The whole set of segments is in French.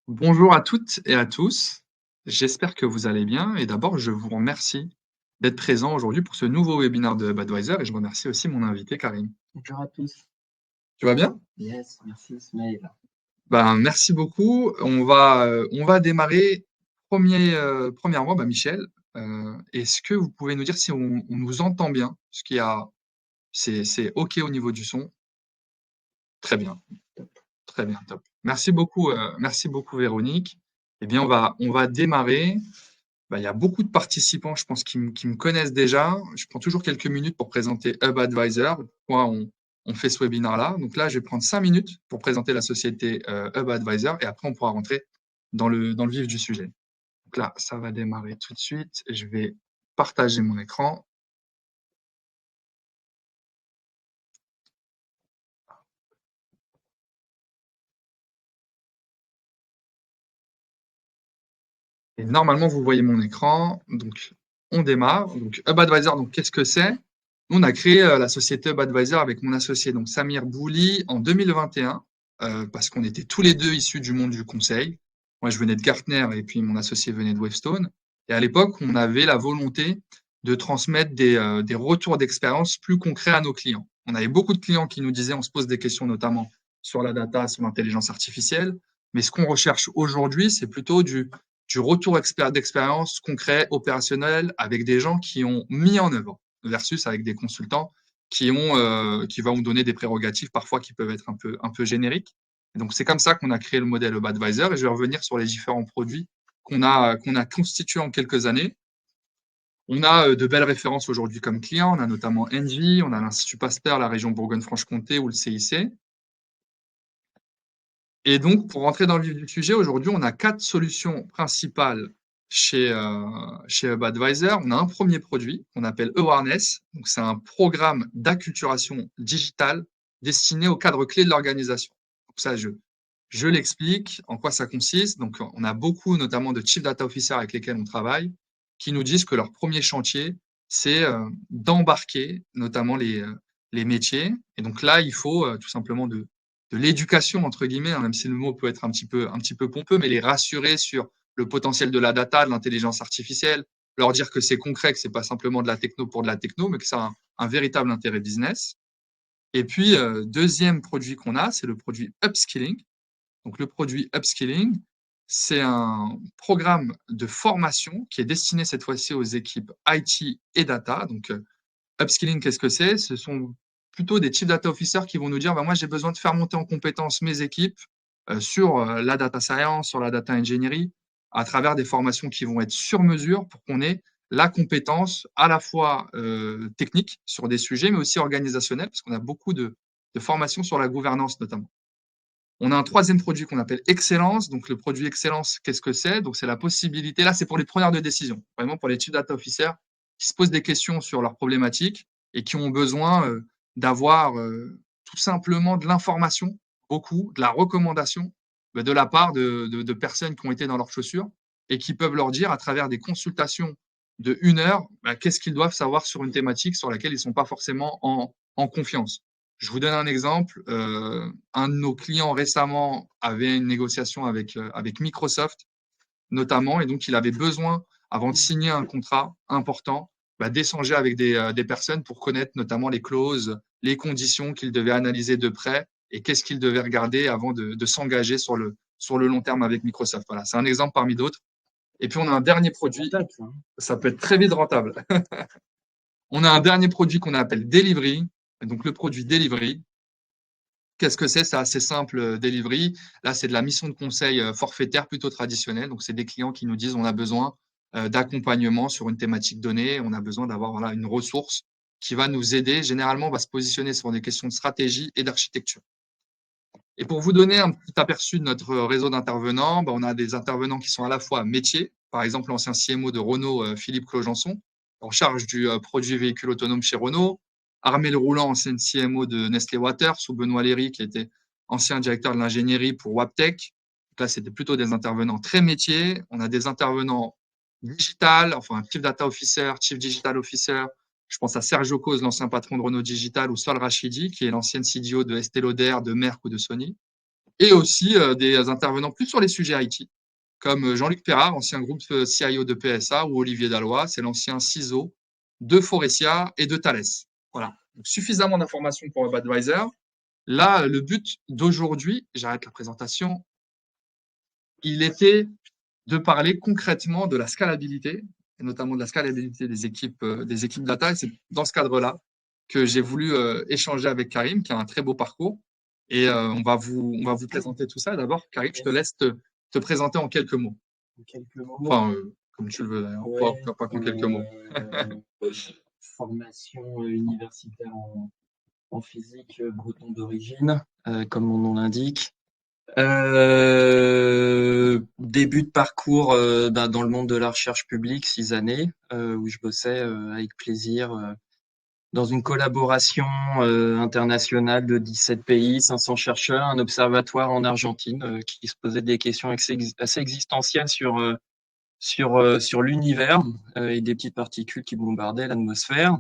Bonjour à toutes et à tous. J'espère que vous allez bien et d'abord, je vous remercie d'être présent aujourd'hui pour ce nouveau webinaire de HubAdvisor et je remercie aussi mon invité Karim. Bonjour à tous. Tu vas bien? Yes, merci Ismaël. Ben, merci beaucoup. On va démarrer. Premièrement, Michel, est-ce que vous pouvez nous dire si on nous entend bien? Parce qu'il y a, c'est OK au niveau du son? Très bien, très bien, top. Merci beaucoup Véronique. Eh bien, on va démarrer. Bah, il y a beaucoup de participants, je pense, qui me connaissent déjà. Je prends toujours quelques minutes pour présenter Hub Advisor. Pourquoi on fait ce webinaire-là. Donc là, je vais prendre 5 minutes pour présenter la société Hub Advisor et après, on pourra rentrer dans le vif du sujet. Donc là, ça va démarrer tout de suite. Je vais partager mon écran. Et normalement, vous voyez mon écran. Donc, on démarre. Donc, Hub Advisor, donc, qu'est-ce que c'est? Nous, on a créé la société Hub Advisor avec mon associé, donc Samir Bouli, en 2021, parce qu'on était tous les deux issus du monde du conseil. Moi, je venais de Gartner et puis mon associé venait de Wavestone. Et à l'époque, on avait la volonté de transmettre des retours d'expérience plus concrets à nos clients. On avait beaucoup de clients qui nous disaient, on se pose des questions notamment sur la data, sur l'intelligence artificielle. Mais ce qu'on recherche aujourd'hui, c'est plutôt du retour d'expérience concret, opérationnel, avec des gens qui ont mis en œuvre versus avec des consultants qui vont vous donner des prérogatives parfois qui peuvent être un peu génériques. Et donc, c'est comme ça qu'on a créé le modèle Hub Advisor et je vais revenir sur les différents produits qu'on a constitués en quelques années. On a de belles références aujourd'hui comme clients. On a notamment Engie, on a l'Institut Pasteur, la région Bourgogne-Franche-Comté ou le CIC. Et donc, pour rentrer dans le vif du sujet, aujourd'hui, on a 4 solutions principales chez Hub Advisor. On a un premier produit qu'on appelle Awareness. Donc, c'est un programme d'acculturation digitale destiné aux cadres clés de l'organisation. Donc, ça, je l'explique, en quoi ça consiste. Donc, on a beaucoup, notamment de Chief Data Officers avec lesquels on travaille, qui nous disent que leur premier chantier, c'est d'embarquer notamment les métiers. Et donc là, il faut tout simplement de l'éducation, entre guillemets, hein, même si le mot peut être un petit peu pompeux, mais les rassurer sur le potentiel de la data, de l'intelligence artificielle, leur dire que c'est concret, que c'est pas simplement de la techno pour de la techno, mais que ça a un véritable intérêt business. Et puis, deuxième produit qu'on a, c'est le produit upskilling. Donc, le produit upskilling, c'est un programme de formation qui est destiné cette fois-ci aux équipes IT et data. Donc, upskilling, qu'est-ce que c'est? Ce sont plutôt des chief data officers qui vont nous dire, bah, moi, j'ai besoin de faire monter en compétence mes équipes sur la data science, sur la data engineering, à travers des formations qui vont être sur mesure pour qu'on ait la compétence à la fois technique sur des sujets, mais aussi organisationnelle, parce qu'on a beaucoup de formations sur la gouvernance notamment. On a un troisième produit qu'on appelle Excellence. Donc, le produit Excellence, qu'est-ce que c'est? Donc, c'est la possibilité, là, c'est pour les preneurs de décision, vraiment pour les chief data officers qui se posent des questions sur leurs problématiques et qui ont besoin d'avoir tout simplement de l'information, beaucoup, de la recommandation de la part de personnes qui ont été dans leurs chaussures et qui peuvent leur dire à travers des consultations de 1 heure, qu'est-ce qu'ils doivent savoir sur une thématique sur laquelle ils ne sont pas forcément en confiance. Je vous donne un exemple. Un de nos clients récemment avait une négociation avec Microsoft, notamment, et donc il avait besoin, avant de signer un contrat important, d'échanger avec des personnes pour connaître notamment les clauses, les conditions qu'il devait analyser de près et qu'est-ce qu'il devait regarder avant de s'engager sur le long terme avec Microsoft. Voilà, c'est un exemple parmi d'autres. Et puis on a un dernier produit, Rentable, ça, hein. ça peut être très vite rentable. On a un dernier produit qu'on appelle Delivery. Et donc le produit Delivery, qu'est-ce que c'est? C'est assez simple, Delivery. Là, c'est de la mission de conseil forfaitaire plutôt traditionnelle. Donc, c'est des clients qui nous disent on a besoin d'accompagnement sur une thématique donnée. On a besoin d'avoir voilà, une ressource qui va nous aider. Généralement, on va se positionner sur des questions de stratégie et d'architecture. Et pour vous donner un petit aperçu de notre réseau d'intervenants, on a des intervenants qui sont à la fois métiers. Par exemple, l'ancien CMO de Renault, Philippe Clogenson, en charge du produit véhicule autonome chez Renault. Armel Roulant, ancien CMO de Nestlé Waters, ou Benoît Léry, qui était ancien directeur de l'ingénierie pour Waptec. Donc là, c'était plutôt des intervenants très métiers. On a des intervenants digital, enfin Chief Data Officer, Chief Digital Officer. Je pense à Sergio Cause, l'ancien patron de Renault Digital, ou Sol Rachidi, qui est l'ancienne CDO de Estée Lauder, de Merck ou de Sony. et aussi des intervenants plus sur les sujets IT, comme Jean-Luc Perrard, ancien groupe CIO de PSA, ou Olivier Dalloy, c'est l'ancien CISO de Forestia et de Thales. Voilà. Donc, suffisamment d'informations pour WebAdvisor. Là, le but d'aujourd'hui, j'arrête la présentation, il était de parler concrètement de la scalabilité, et notamment de la scalabilité des équipes data. Et c'est dans ce cadre-là que j'ai voulu échanger avec Karim, qui a un très beau parcours. Et on va vous présenter tout ça. D'abord, Karim, je te laisse te présenter en quelques mots. En quelques mots. Enfin, comme tu le veux d'ailleurs, Ouais, pas qu'en quelques mots. formation universitaire en physique, breton d'origine, comme mon nom l'indique. Début de parcours dans le monde de la recherche publique, 6 années, où je bossais avec plaisir dans une collaboration internationale de 17 pays, 500 chercheurs, un observatoire en Argentine qui se posait des questions assez existentielles sur l'univers et des petites particules qui bombardaient l'atmosphère.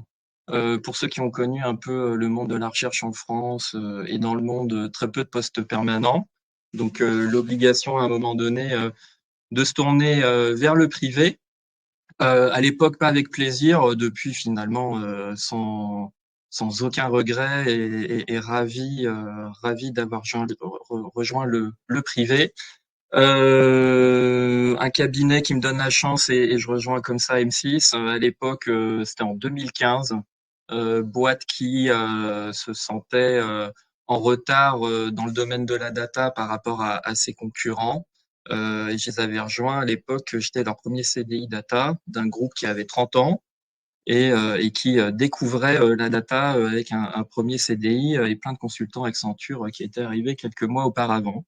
Pour ceux qui ont connu un peu le monde de la recherche en France et dans le monde, très peu de postes permanents. Donc l'obligation à un moment donné de se tourner vers le privé. À l'époque, pas avec plaisir, depuis finalement sans aucun regret et ravi d'avoir rejoint le privé. Un cabinet qui me donne la chance et je rejoins comme ça M6. À l'époque, c'était en 2015. Boîte qui se sentait en retard dans le domaine de la data par rapport à ses concurrents. Et je les avais rejoints à l'époque, j'étais leur premier CDI data d'un groupe qui avait 30 ans et qui découvrait la data avec un premier CDI et plein de consultants Accenture qui étaient arrivés quelques mois auparavant.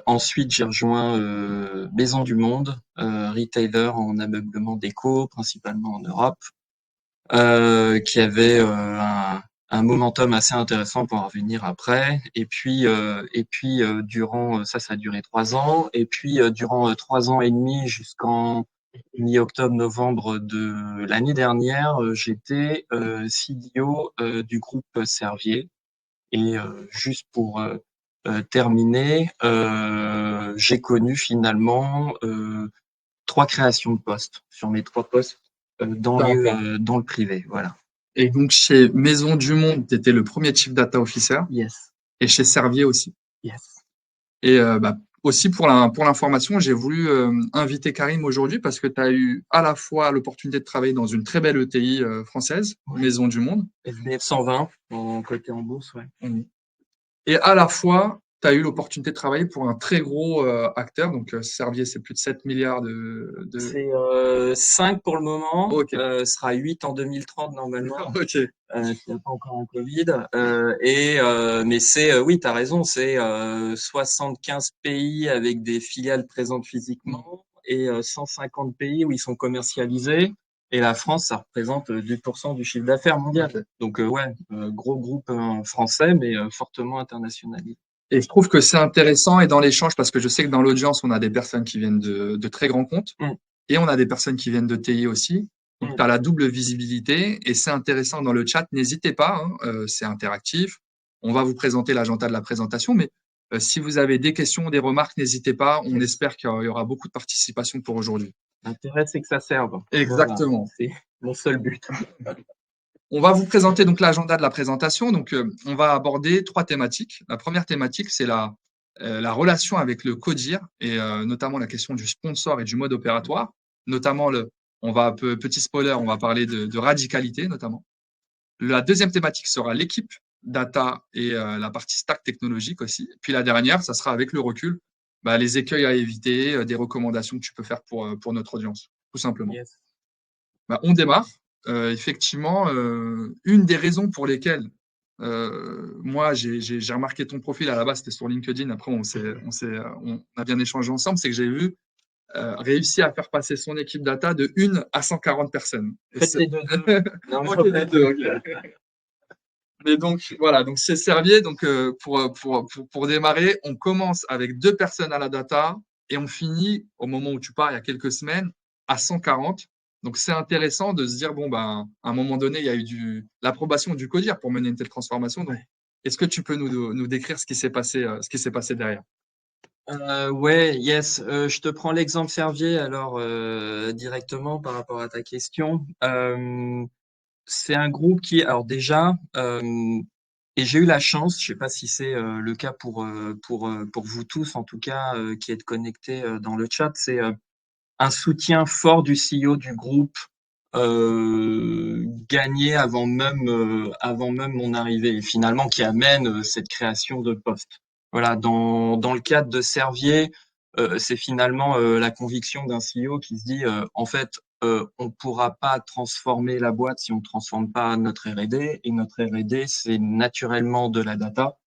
Ensuite, j'ai rejoint Maison du Monde, retailer en ameublement déco, principalement en Europe, qui avait un momentum assez intéressant pour en revenir après. Et puis durant ça a duré 3 ans. Et puis durant 3 ans et demi jusqu'en mi-octobre-novembre de l'année dernière, j'étais CDO du groupe Servier. Et juste pour terminer, j'ai connu finalement 3 créations de postes sur mes 3 postes D'accord. dans le privé, voilà. Et donc, chez Maison du Monde, tu étais le premier Chief Data Officer, Yes, et chez Servier aussi. yes, Et aussi pour l'information, j'ai voulu inviter Karim aujourd'hui parce que tu as eu à la fois l'opportunité de travailler dans une très belle ETI française, ouais. Maison du Monde, SBF 120 en côté en bourse, ouais. et à la fois, tu as eu l'opportunité de travailler pour un très gros acteur. Donc, Servier, c'est plus de 7 milliards de... C'est 5 pour le moment, Ok, sera 8 en 2030 normalement. ok. S'il n'y a pas encore un Covid. Mais oui, tu as raison, c'est 75 pays avec des filiales présentes physiquement et 150 pays où ils sont commercialisés. Et la France, ça représente 10% du chiffre d'affaires mondial. Ok. Donc ouais, gros groupe français, mais fortement internationalisé. Et je trouve que c'est intéressant et dans l'échange, parce que je sais que dans l'audience, on a des personnes qui viennent de très grands comptes Mm, et on a des personnes qui viennent de TI aussi. Donc, tu mm. as la double visibilité et c'est intéressant dans le chat. N'hésitez pas, hein, c'est interactif. On va vous présenter l'agenda de la présentation, mais si vous avez des questions, des remarques, n'hésitez pas. On Yes. espère qu'il y aura beaucoup de participation pour aujourd'hui. L'intérêt, c'est que ça serve. Voilà, Exactement. c'est mon seul but. On va vous présenter donc l'agenda de la présentation. Donc, on va aborder 3 thématiques. La première thématique, c'est la relation avec le CODIR et notamment la question du sponsor et du mode opératoire. Notamment, petit spoiler, on va parler de radicalité notamment. La deuxième thématique sera l'équipe data et la partie stack technologique aussi. Puis la dernière, ça sera avec le recul, les écueils à éviter, des recommandations que tu peux faire pour notre audience, tout simplement. Yes. On démarre. Effectivement, une des raisons pour lesquelles moi j'ai remarqué ton profil à la base, c'était sur LinkedIn. Après, on a bien échangé ensemble. C'est que j'ai vu réussi à faire passer son équipe data de 1 à 140 personnes. Faites les deux. Non, mais Ok, les deux, ok. Mais donc voilà, donc c'est Servier. Donc pour démarrer, on commence avec 2 personnes à la data et on finit au moment où tu pars il y a quelques semaines à 140. Donc c'est intéressant de se dire bon à un moment donné il y a eu l'approbation du CODIR pour mener une telle transformation. Donc Est-ce que tu peux nous décrire ce qui s'est passé derrière? Ouais, yes. Je te prends l'exemple Servier alors directement par rapport à ta question. C'est un groupe qui, alors déjà, et j'ai eu la chance, je sais pas si c'est le cas pour vous tous en tout cas qui êtes connectés dans le chat, c'est un soutien fort du CEO du groupe gagné avant même mon arrivée, et finalement qui amène cette création de poste. Voilà, dans le cadre de Servier, c'est finalement la conviction d'un CEO qui se dit en fait on pourra pas transformer la boîte si on transforme pas notre R&D, et notre R&D c'est naturellement de la data.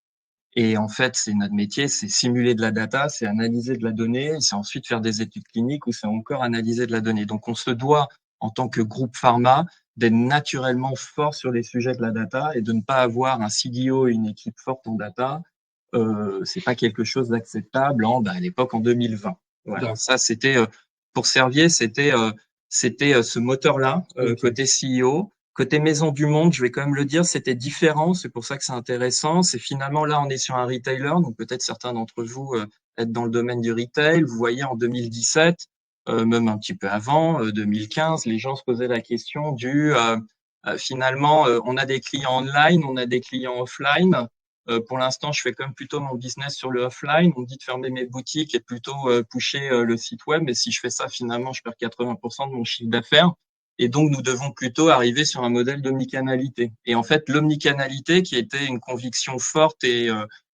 Et en fait, c'est notre métier, c'est simuler de la data, c'est analyser de la donnée, c'est ensuite faire des études cliniques ou c'est encore analyser de la donnée. Donc, on se doit, en tant que groupe pharma, d'être naturellement fort sur les sujets de la data et de ne pas avoir un CDO et une équipe forte en data. C'est pas quelque chose d'acceptable à l'époque en 2020. Voilà, ça c'était pour Servier, c'était ce moteur-là côté CEO. Côté Maison du Monde, je vais quand même le dire, c'était différent. C'est pour ça que c'est intéressant. C'est finalement là, on est sur un retailer. Donc peut-être certains d'entre vous êtes dans le domaine du retail. Vous voyez, en 2017, même un petit peu avant, 2015, les gens se posaient la question finalement, on a des clients online, on a des clients offline. Pour l'instant, je fais quand même plutôt mon business sur le offline. On me dit de fermer mes boutiques et plutôt pusher le site web. Mais si je fais ça, finalement, je perds 80% de mon chiffre d'affaires. Et donc, nous devons plutôt arriver sur un modèle d'omnicanalité. Et en fait, l'omnicanalité, qui était une conviction forte et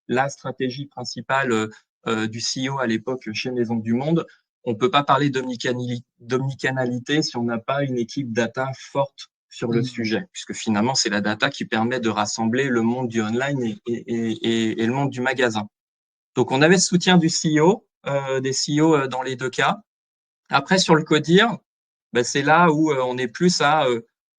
la stratégie principale du CEO à l'époque chez Maison du Monde, on peut pas parler d'omnicanalité si on n'a pas une équipe data forte sur le Mmh. sujet, puisque finalement, c'est la data qui permet de rassembler le monde du online et le monde du magasin. Donc, on avait ce soutien du CEO, des CEO dans les deux cas. Après, sur le CODIR, c'est là où on est plus à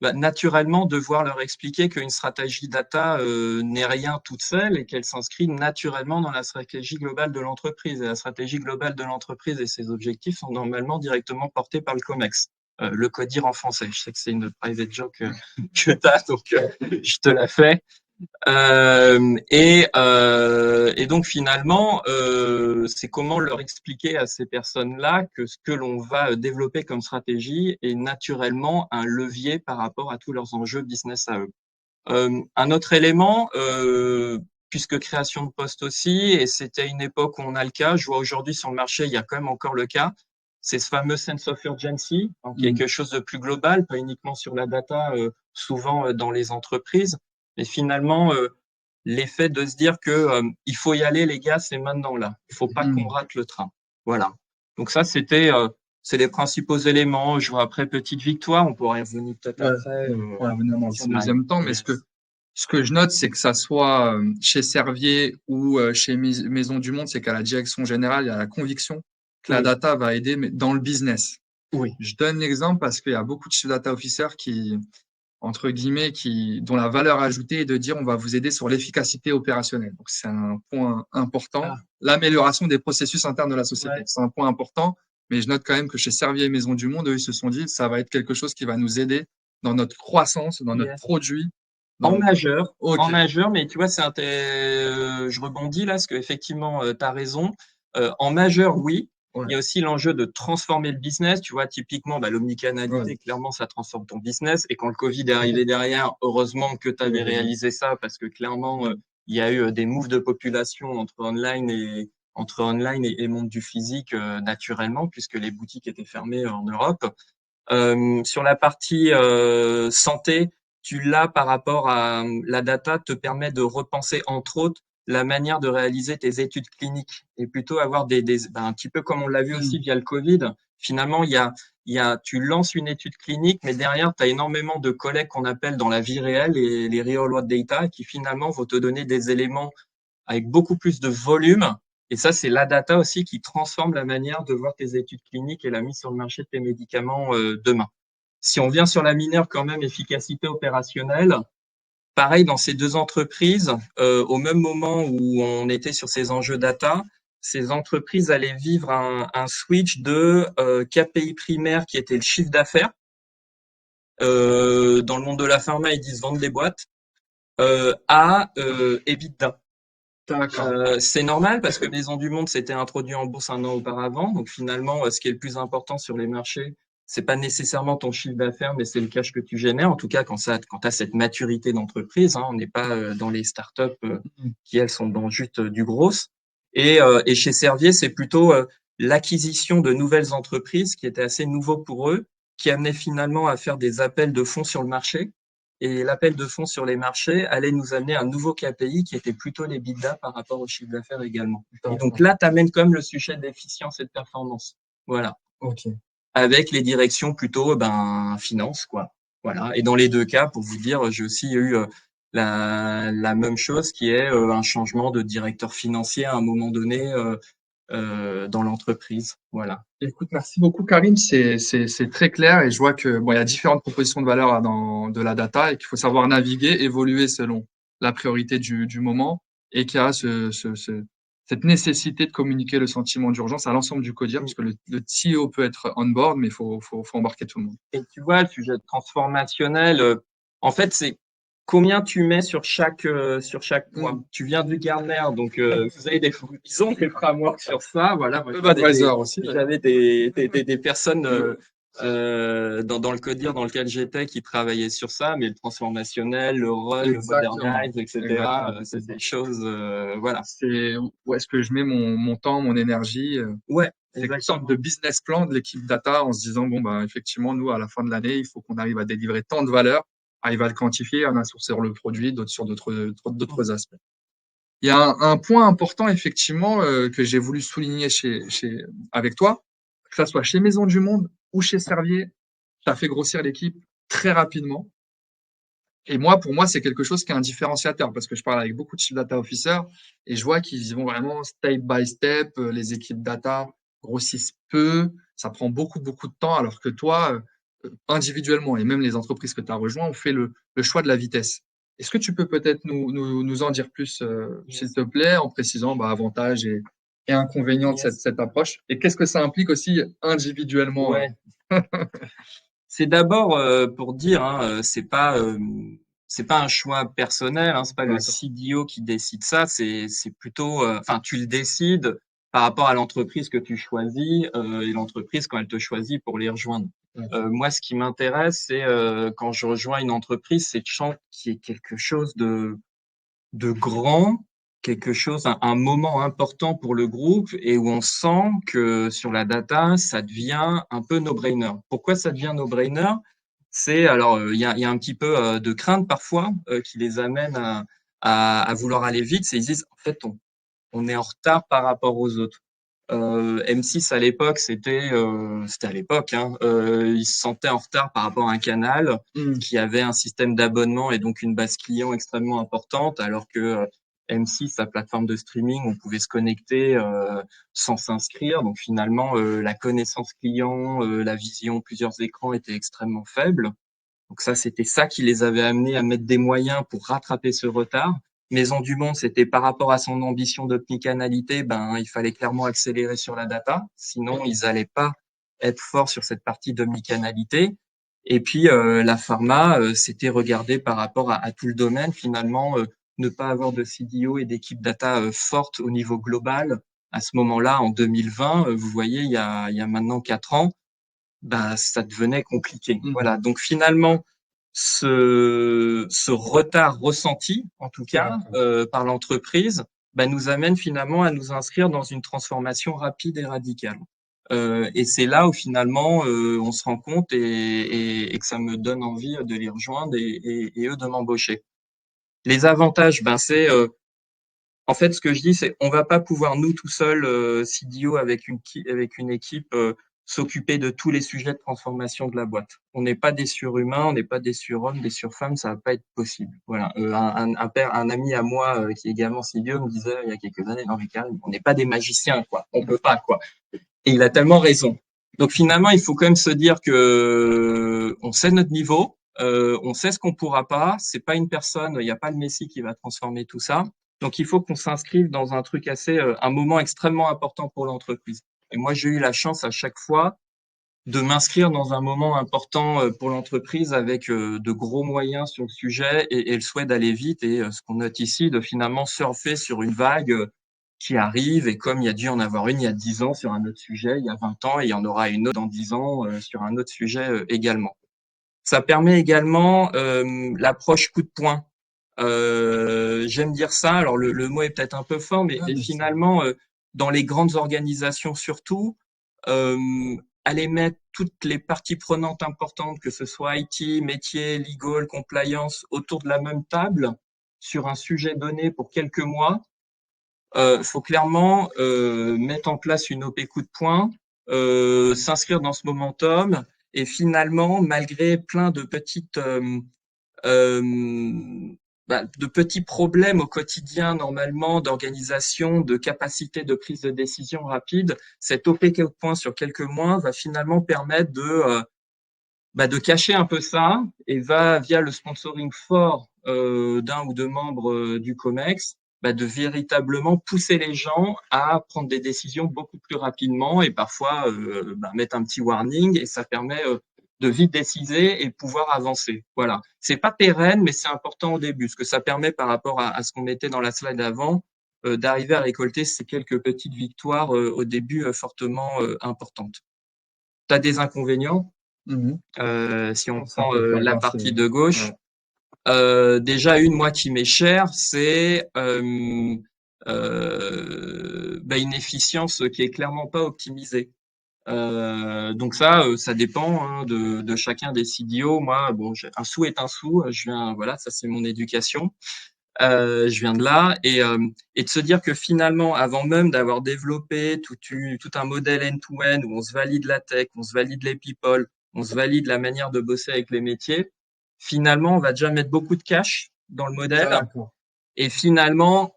naturellement devoir leur expliquer qu'une stratégie data n'est rien toute seule et qu'elle s'inscrit naturellement dans la stratégie globale de l'entreprise. Et la stratégie globale de l'entreprise et ses objectifs sont normalement directement portés par le COMEX. Le CODIR en français. Je sais que c'est une private joke que tu as, donc je te la fais. Et donc finalement, c'est comment leur expliquer à ces personnes-là que ce que l'on va développer comme stratégie est naturellement un levier par rapport à tous leurs enjeux business à eux. Un autre élément, puisque création de postes aussi, et c'était une époque où on a le cas, je vois aujourd'hui sur le marché, il y a quand même encore le cas, c'est ce fameux sense of urgency, donc Mmh. quelque chose de plus global, pas uniquement sur la data, souvent dans les entreprises, mais finalement l'effet de se dire que il faut y aller les gars, c'est maintenant là, il faut pas qu'on Mmh. rate le train. Voilà. Donc ça c'est les principaux éléments. Je vois après petite victoire, on pourrait y revenir peut-être Ouais, après. on va revenir dans un Smile. deuxième temps, mais Yes. ce que je note, c'est que ça soit chez Servier ou chez Maison du Monde, c'est qu'à la direction générale, il y a la conviction que la Oui, data va aider mais dans le business. oui, Je donne l'exemple parce qu'il y a beaucoup de chief data officers entre guillemets, dont la valeur ajoutée est de dire on va vous aider sur l'efficacité opérationnelle. Donc c'est un point important. ah, L'amélioration des processus internes de la société, ouais, c'est un point important. Mais je note quand même que chez Servier et Maison du Monde, eux, ils se sont dit ça va être quelque chose qui va nous aider dans notre croissance, dans notre yes. produit. Dans... En Ok. majeur, mais tu vois, je rebondis là, parce que effectivement, tu as raison. En majeur, oui. Ouais. Il y a aussi l'enjeu de transformer le business. Tu vois, typiquement, Ouais. l'omnicanalité, clairement, ça transforme ton business. Et quand le Covid est arrivé derrière, heureusement que tu avais réalisé ça, parce que clairement, il y a eu des moves de population entre online et monde du physique naturellement, puisque les boutiques étaient fermées en Europe. Sur la partie santé, tu l'as par rapport à la data, te permet de repenser entre autres la manière de réaliser tes études cliniques et plutôt avoir un petit peu comme on l'a vu aussi Mm. via le Covid. Finalement, tu lances une étude clinique, mais derrière, tu as énormément de collègues qu'on appelle dans la vie réelle les real world data qui finalement vont te donner des éléments avec beaucoup plus de volume. Et ça, c'est la data aussi qui transforme la manière de voir tes études cliniques et la mise sur le marché de tes médicaments demain. Si on vient sur la mineure quand même, efficacité opérationnelle, pareil dans ces deux entreprises, au même moment où on était sur ces enjeux data, ces entreprises allaient vivre un switch de KPI primaire qui était le chiffre d'affaires. Dans le monde de la pharma, ils disent vendre des boîtes. à EBITDA. D'accord. C'est normal parce que Maison du Monde s'était introduit en bourse un an auparavant. Donc finalement, ce qui est le plus important sur les marchés, c'est pas nécessairement ton chiffre d'affaires, mais c'est le cash que tu génères. En tout cas, quand tu as cette maturité d'entreprise, hein, on n'est pas dans les startups Mhm. qui, elles, sont dans juste du gros. Et chez Servier, c'est plutôt l'acquisition de nouvelles entreprises qui était assez nouveau pour eux, qui amenait finalement à faire des appels de fonds sur le marché. Et l'appel de fonds sur les marchés allait nous amener un nouveau KPI qui était plutôt les l'EBITDA par rapport au chiffre d'affaires également. Et donc D'accord. là, tu amènes comme le sujet d'efficience et de performance. Voilà. Ok. Avec les directions plutôt, finance, quoi. Voilà. Et dans les deux cas, pour vous dire, j'ai aussi eu la même chose qui est un changement de directeur financier à un moment donné dans l'entreprise. Voilà. Écoute, merci beaucoup, Karim. C'est très clair et je vois que bon, il y a différentes propositions de valeur là, dans de la data et qu'il faut savoir naviguer, évoluer selon la priorité du moment et qu'il y a cette nécessité de communiquer le sentiment d'urgence à l'ensemble du codir parce que le CEO peut être on board, mais il faut embarquer tout le monde. Et tu vois, le sujet transformationnel, en fait, c'est combien tu mets sur chaque point. Mm. Tu viens du Gartner, donc vous avez ils ont des frameworks sur ça. Voilà, moi, WebAdvisor aussi, d'ailleurs. j'avais des personnes dans le codir dans lequel j'étais qui travaillaient sur ça, mais le transformationnel, le run, le Exactement. modernize, etc. Exactement. C'est des choses, voilà. C'est où est-ce que je mets mon temps, mon énergie. Ouais, C'est une sorte de exactement. business plan de l'équipe data en se disant, bon, bah, effectivement, nous, à la fin de l'année, il faut qu'on arrive à délivrer tant de valeur, arrive à le quantifier, un sur le produit, d'autres sur d'autres aspects. Il y a un point important, effectivement, que j'ai voulu souligner avec toi, que ça soit chez Maison du Monde ou chez Servier, ça fait grossir l'équipe très rapidement. Et moi, pour moi, c'est quelque chose qui est un différenciateur parce que je parle avec beaucoup de chief data officers et je vois qu'ils y vont vraiment step by step. Les équipes data grossissent peu, ça prend beaucoup, beaucoup de temps, alors que toi, individuellement, et même les entreprises que tu as rejoints ont fait le choix de la vitesse. Est-ce que tu peux peut-être nous en dire plus, s'il Yes. te plaît, en précisant avantages et inconvénients de Yes. cette approche? Et qu'est-ce que ça implique aussi individuellement? Ouais. C'est d'abord pour dire, hein, c'est pas un choix personnel, hein, c'est pas le D'accord. CDO qui décide ça, c'est plutôt, enfin tu le décides par rapport à l'entreprise que tu choisis et l'entreprise quand elle te choisit pour les rejoindre. Ok. Moi, ce qui m'intéresse, c'est quand je rejoins une entreprise, c'est de qu'il y ait quelque chose de grand, quelque chose, un moment important pour le groupe et où on sent que sur la data, ça devient un peu no-brainer. Pourquoi ça devient no-brainer? C'est alors il y a un petit peu de crainte parfois qui les amène à vouloir aller vite. C'est ils disent en fait on est en retard par rapport aux autres. M6 à l'époque, c'était à l'époque, hein, ils se sentaient en retard par rapport à un canal Hmm. qui avait un système d'abonnement et donc une base client extrêmement importante, alors que M6, sa plateforme de streaming, on pouvait se connecter sans s'inscrire. Donc finalement, la connaissance client, la vision, plusieurs écrans était extrêmement faible. Donc ça, c'était ça qui les avait amenés à mettre des moyens pour rattraper ce retard. Maison du Monde, c'était par rapport à son ambition d'omnicanalité, il fallait clairement accélérer sur la data, sinon ils n'allaient pas être forts sur cette partie d'omnicanalité. Et puis la pharma, c'était regarder par rapport à tout le domaine, finalement, ne pas avoir de CDO et d'équipe data forte au niveau global. À ce moment-là, en 2020, vous voyez, il y a maintenant 4 ans, ça devenait compliqué. Hmm. Voilà. Donc finalement, ce retard ressenti, en tout cas, D'accord. par l'entreprise, nous amène finalement à nous inscrire dans une transformation rapide et radicale. Et c'est là où finalement on se rend compte et que ça me donne envie de les rejoindre et eux de m'embaucher. Les avantages, c'est en fait, ce que je dis, c'est on va pas pouvoir nous tout seuls, CDO avec une équipe, s'occuper de tous les sujets de transformation de la boîte. On n'est pas des surhumains, on n'est pas des surhommes, des surfemmes, ça va pas être possible. Voilà. Un ami à moi qui est également CDO me disait il y a quelques années, non mais Karim, on n'est pas des magiciens, quoi. On peut pas, quoi. Et il a tellement raison. Donc finalement, il faut quand même se dire que on sait notre niveau, on sait ce qu'on pourra pas. C'est pas une personne, il n'y a pas le Messie qui va transformer tout ça. Donc il faut qu'on s'inscrive dans un truc un moment extrêmement important pour l'entreprise. Et moi, j'ai eu la chance à chaque fois de m'inscrire dans un moment important pour l'entreprise avec de gros moyens sur le sujet et le souhait d'aller vite et ce qu'on note ici, de finalement surfer sur une vague qui arrive et comme il y a dû en avoir une il y a 10 ans sur un autre sujet, il y a 20 ans et il y en aura une autre dans 10 ans sur un autre sujet également. Ça permet également l'approche coup de poing. J'aime dire ça, alors le mot est peut-être un peu fort, mais finalement, dans les grandes organisations surtout, euh, aller mettre toutes les parties prenantes importantes, que ce soit IT, métier, legal, compliance, autour de la même table sur un sujet donné pour quelques mois, faut clairement mettre en place une OP coup de poing, s'inscrire dans ce momentum et finalement, malgré plein de euh, de petits problèmes au quotidien normalement d'organisation, de capacité de prise de décision rapide, cette OP coup de poing sur quelques mois va finalement permettre de cacher un peu ça et va, via le sponsoring fort d'un ou deux membres du COMEX, de véritablement pousser les gens à prendre des décisions beaucoup plus rapidement et parfois mettre un petit warning et ça permet de vite décider et pouvoir avancer. Voilà. C'est pas pérenne, mais c'est important au début, ce que ça permet par rapport à ce qu'on mettait dans la slide avant, d'arriver à récolter ces quelques petites victoires au début fortement importantes. Tu as des inconvénients? Mhm. Si on Ça prend peut faire la avancer. partie de gauche, Ouais. déjà une moi qui m'est chère, c'est une efficience qui est clairement pas optimisée. Donc ça dépend hein, de chacun des CDO. Moi, bon, un sou est un sou. Je viens, voilà, ça c'est mon éducation. Je viens de là et de se dire que finalement, avant même d'avoir développé tout un modèle end-to-end où on se valide la tech, on se valide les people, on se valide la manière de bosser avec les métiers, finalement, on va déjà mettre beaucoup de cash dans le modèle D'accord. et finalement,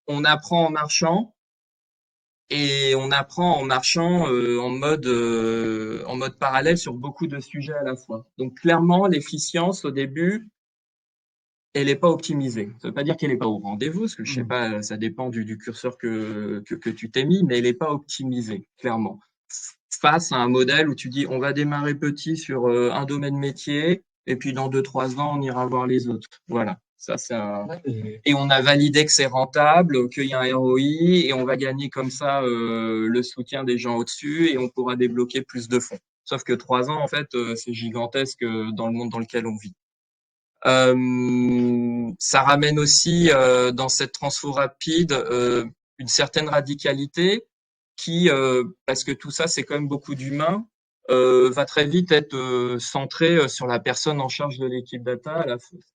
on apprend en marchant et on apprend en marchant en mode parallèle sur beaucoup de sujets à la fois. Donc clairement, l'efficience au début, elle n'est pas optimisée. Ça veut pas dire qu'elle n'est pas au rendez-vous, parce que je sais Mhm. pas, ça dépend du curseur que tu t'es mis, mais elle n'est pas optimisée, clairement. Face à un modèle où tu dis on va démarrer petit sur un domaine métier, et puis dans 2, 3 ans, on ira voir les autres. Voilà. Ça, c'est un... Ouais. Et on a validé que c'est rentable, qu'il y a un ROI, et on va gagner comme ça le soutien des gens au-dessus, et on pourra débloquer plus de fonds. Sauf que 3 ans, en fait, c'est gigantesque dans le monde dans lequel on vit. Ça ramène aussi dans cette transfo rapide une certaine radicalité qui, parce que tout ça c'est quand même beaucoup d'humains, va très vite être centré sur la personne en charge de l'équipe data,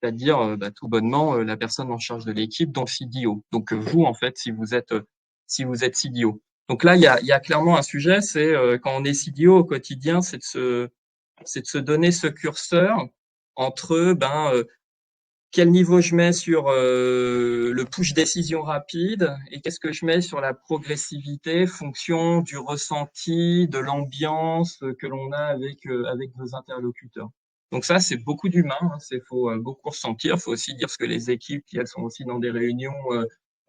c'est-à-dire tout bonnement la personne en charge de l'équipe, donc CDO. Donc vous en fait si vous êtes CDO. Donc là il y a clairement un sujet, c'est quand on est CDO au quotidien, c'est de se donner ce curseur entre quel niveau je mets sur le push décision rapide et qu'est-ce que je mets sur la progressivité, fonction du ressenti, de l'ambiance que l'on a avec nos interlocuteurs. Donc ça, c'est beaucoup d'humain, hein, c'est faut beaucoup ressentir, faut aussi dire ce que les équipes qui elles sont aussi dans des réunions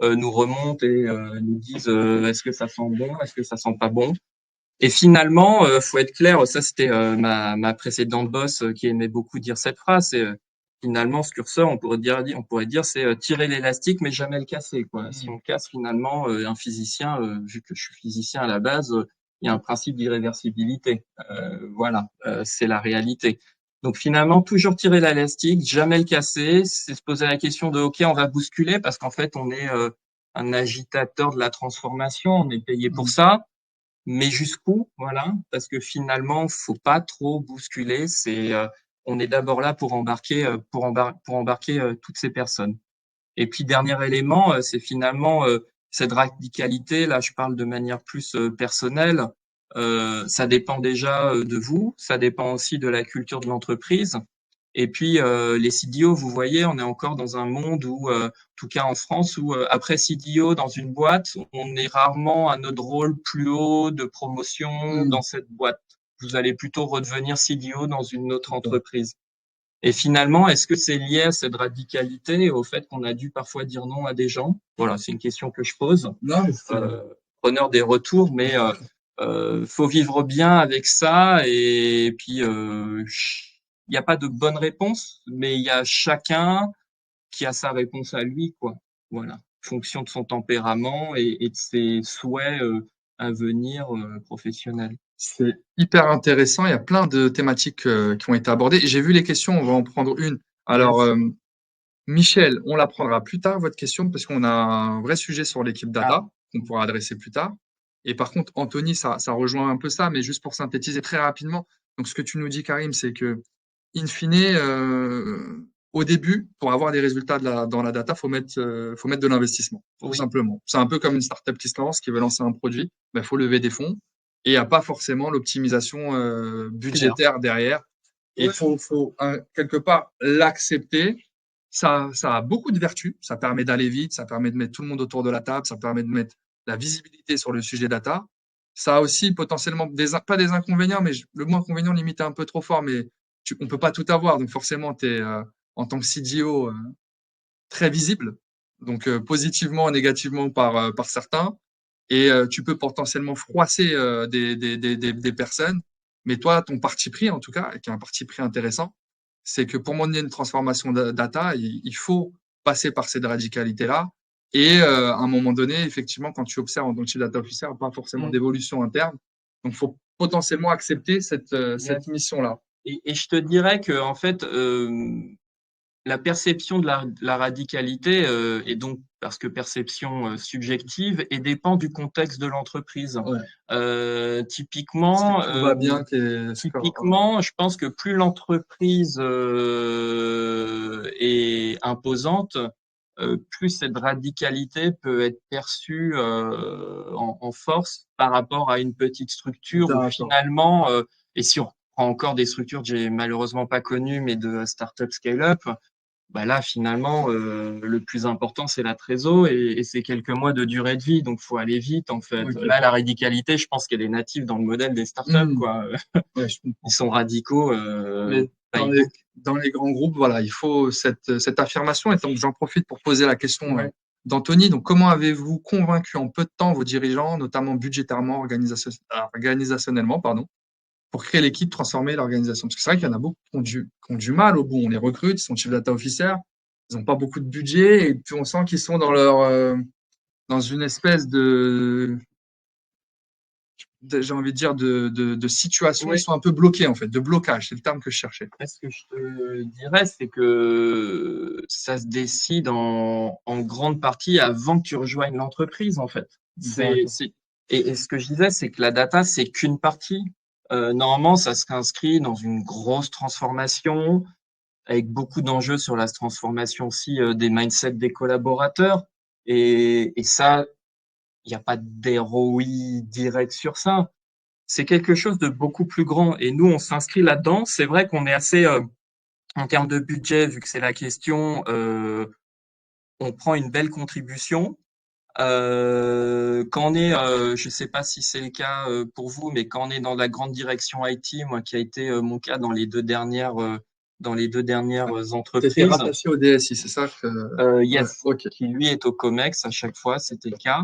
nous remontent et nous disent est-ce que ça sent bon, est-ce que ça sent pas bon. Et finalement, faut être clair, ça c'était ma précédente boss qui aimait beaucoup dire cette phrase, c'est finalement ce curseur, on pourrait dire c'est tirer l'élastique mais jamais le casser quoi. Si on casse finalement un physicien, vu que je suis physicien à la base, il y a un principe d'irréversibilité. Voilà, c'est la réalité. Donc finalement, toujours tirer l'élastique, jamais le casser, c'est se poser la question de OK, on va bousculer parce qu'en fait on est un agitateur de la transformation, on est payé pour Mhm. ça mais jusqu'où, voilà, parce que finalement, faut pas trop bousculer. On est d'abord là pour embarquer toutes ces personnes. Et puis dernier élément, c'est finalement cette radicalité. Là, je parle de manière plus personnelle. Ça dépend déjà de vous, ça dépend aussi de la culture de l'entreprise. Et puis les CDO, vous voyez, on est encore dans un monde où, en tout cas en France, où après CDO dans une boîte, on est rarement à notre rôle plus haut de promotion Mhm. dans cette boîte. Vous allez plutôt redevenir CDO dans une autre entreprise. Et finalement, est-ce que c'est lié à cette radicalité et au fait qu'on a dû parfois dire non à des gens? Voilà, c'est une question que je pose. Non, mais c'est. Euh, Preneur des retours, mais faut vivre bien avec ça et puis il n'y a pas de bonne réponse, mais il y a chacun qui a sa réponse à lui, quoi. Voilà, en fonction de son tempérament et de ses souhaits à venir professionnels. C'est hyper intéressant. Il y a plein de thématiques qui ont été abordées. J'ai vu les questions, on va en prendre une. Alors, Yes. Michel, on la prendra plus tard, votre question, parce qu'on a un vrai sujet sur l'équipe Ah, data qu'on pourra adresser plus tard. Et par contre, Anthony, ça rejoint un peu ça, mais juste pour synthétiser très rapidement. Donc, ce que tu nous dis, Karim, c'est que, in fine, au début, pour avoir des résultats dans la data, faut mettre de l'investissement, tout oui. simplement. C'est un peu comme une startup qui se lance, qui veut lancer un produit. Ben, faut lever des fonds et il n'y a pas forcément l'optimisation Clair. budgétaire derrière. Et il Ouais. faut quelque part l'accepter. Ça a beaucoup de vertus. Ça permet d'aller vite, ça permet de mettre tout le monde autour de la table, ça permet de mettre la visibilité sur le sujet data. Ça a aussi potentiellement pas des inconvénients, mais le mot inconvénient limite est un peu trop fort, mais on peut pas tout avoir. Donc forcément, tu es en tant que CDO très visible, donc positivement, négativement par certains, et tu peux potentiellement froisser des personnes. Mais toi, ton parti pris, en tout cas, qui est un parti pris intéressant, c'est que pour mener une transformation data, il faut passer par cette radicalité-là. Et à un moment donné, effectivement, quand tu observes en tant que chief data officer, pas forcément Mm. d'évolution interne. Donc, il faut potentiellement accepter Yes. cette mission-là. Et je te dirais que en fait, la perception de la radicalité est donc parce que perception subjective et dépend du contexte de l'entreprise. Ouais. Si Typiquement, tout va bien, t'es score. typiquement, je pense que plus l'entreprise est imposante, plus cette radicalité peut être perçue en force par rapport à une petite structure où D'accord. finalement, et si on prend encore des structures que j'ai malheureusement pas connues, mais de start-up scale-up, bah là finalement le plus important c'est la trésor et c'est quelques mois de durée de vie, donc faut aller vite en fait. Ok. Là la radicalité, je pense qu'elle est native dans le modèle des startups Hmm. quoi. Ouais, je Ils comprends. sont radicaux Mais by book. dans les grands groupes, voilà, il faut cette affirmation. Et donc, j'en profite pour poser la question Ouais. d'Anthony. Donc, comment avez-vous convaincu en peu de temps vos dirigeants, notamment budgétairement, organisationnellement, pardon, pour créer l'équipe, transformer l'organisation? Parce que c'est vrai qu'il y en a beaucoup qui ont du mal au bout. On les recrute, ils sont chief data officer, ils n'ont pas beaucoup de budget, et puis on sent qu'ils sont dans une espèce j'ai envie de dire, de situation. Ils Ouais. sont un peu bloqués, en fait, de blocage. C'est le terme que je cherchais. Ce que je te dirais, c'est que ça se décide en grande partie avant que tu rejoignes l'entreprise, en fait. D'accord. Et ce que je disais, c'est que la data, c'est qu'une partie. Normalement, ça se réinscrit dans une grosse transformation avec beaucoup d'enjeux sur la transformation aussi des mindsets des collaborateurs. Et ça, il n'y a pas d'ROI direct sur ça. C'est quelque chose de beaucoup plus grand. Et nous, on s'inscrit là-dedans. C'est vrai qu'on est assez en termes de budget, vu que c'est la question, on prend une belle contribution. Quand on est, je ne sais pas si c'est le cas pour vous, mais quand on est dans la grande direction IT, moi qui a été mon cas dans les deux dernières Tu étais entreprises, rattaché au DSI, c'est ça que... Ouais, Yes, ok. qui lui est au Comex à chaque fois, c'était le cas.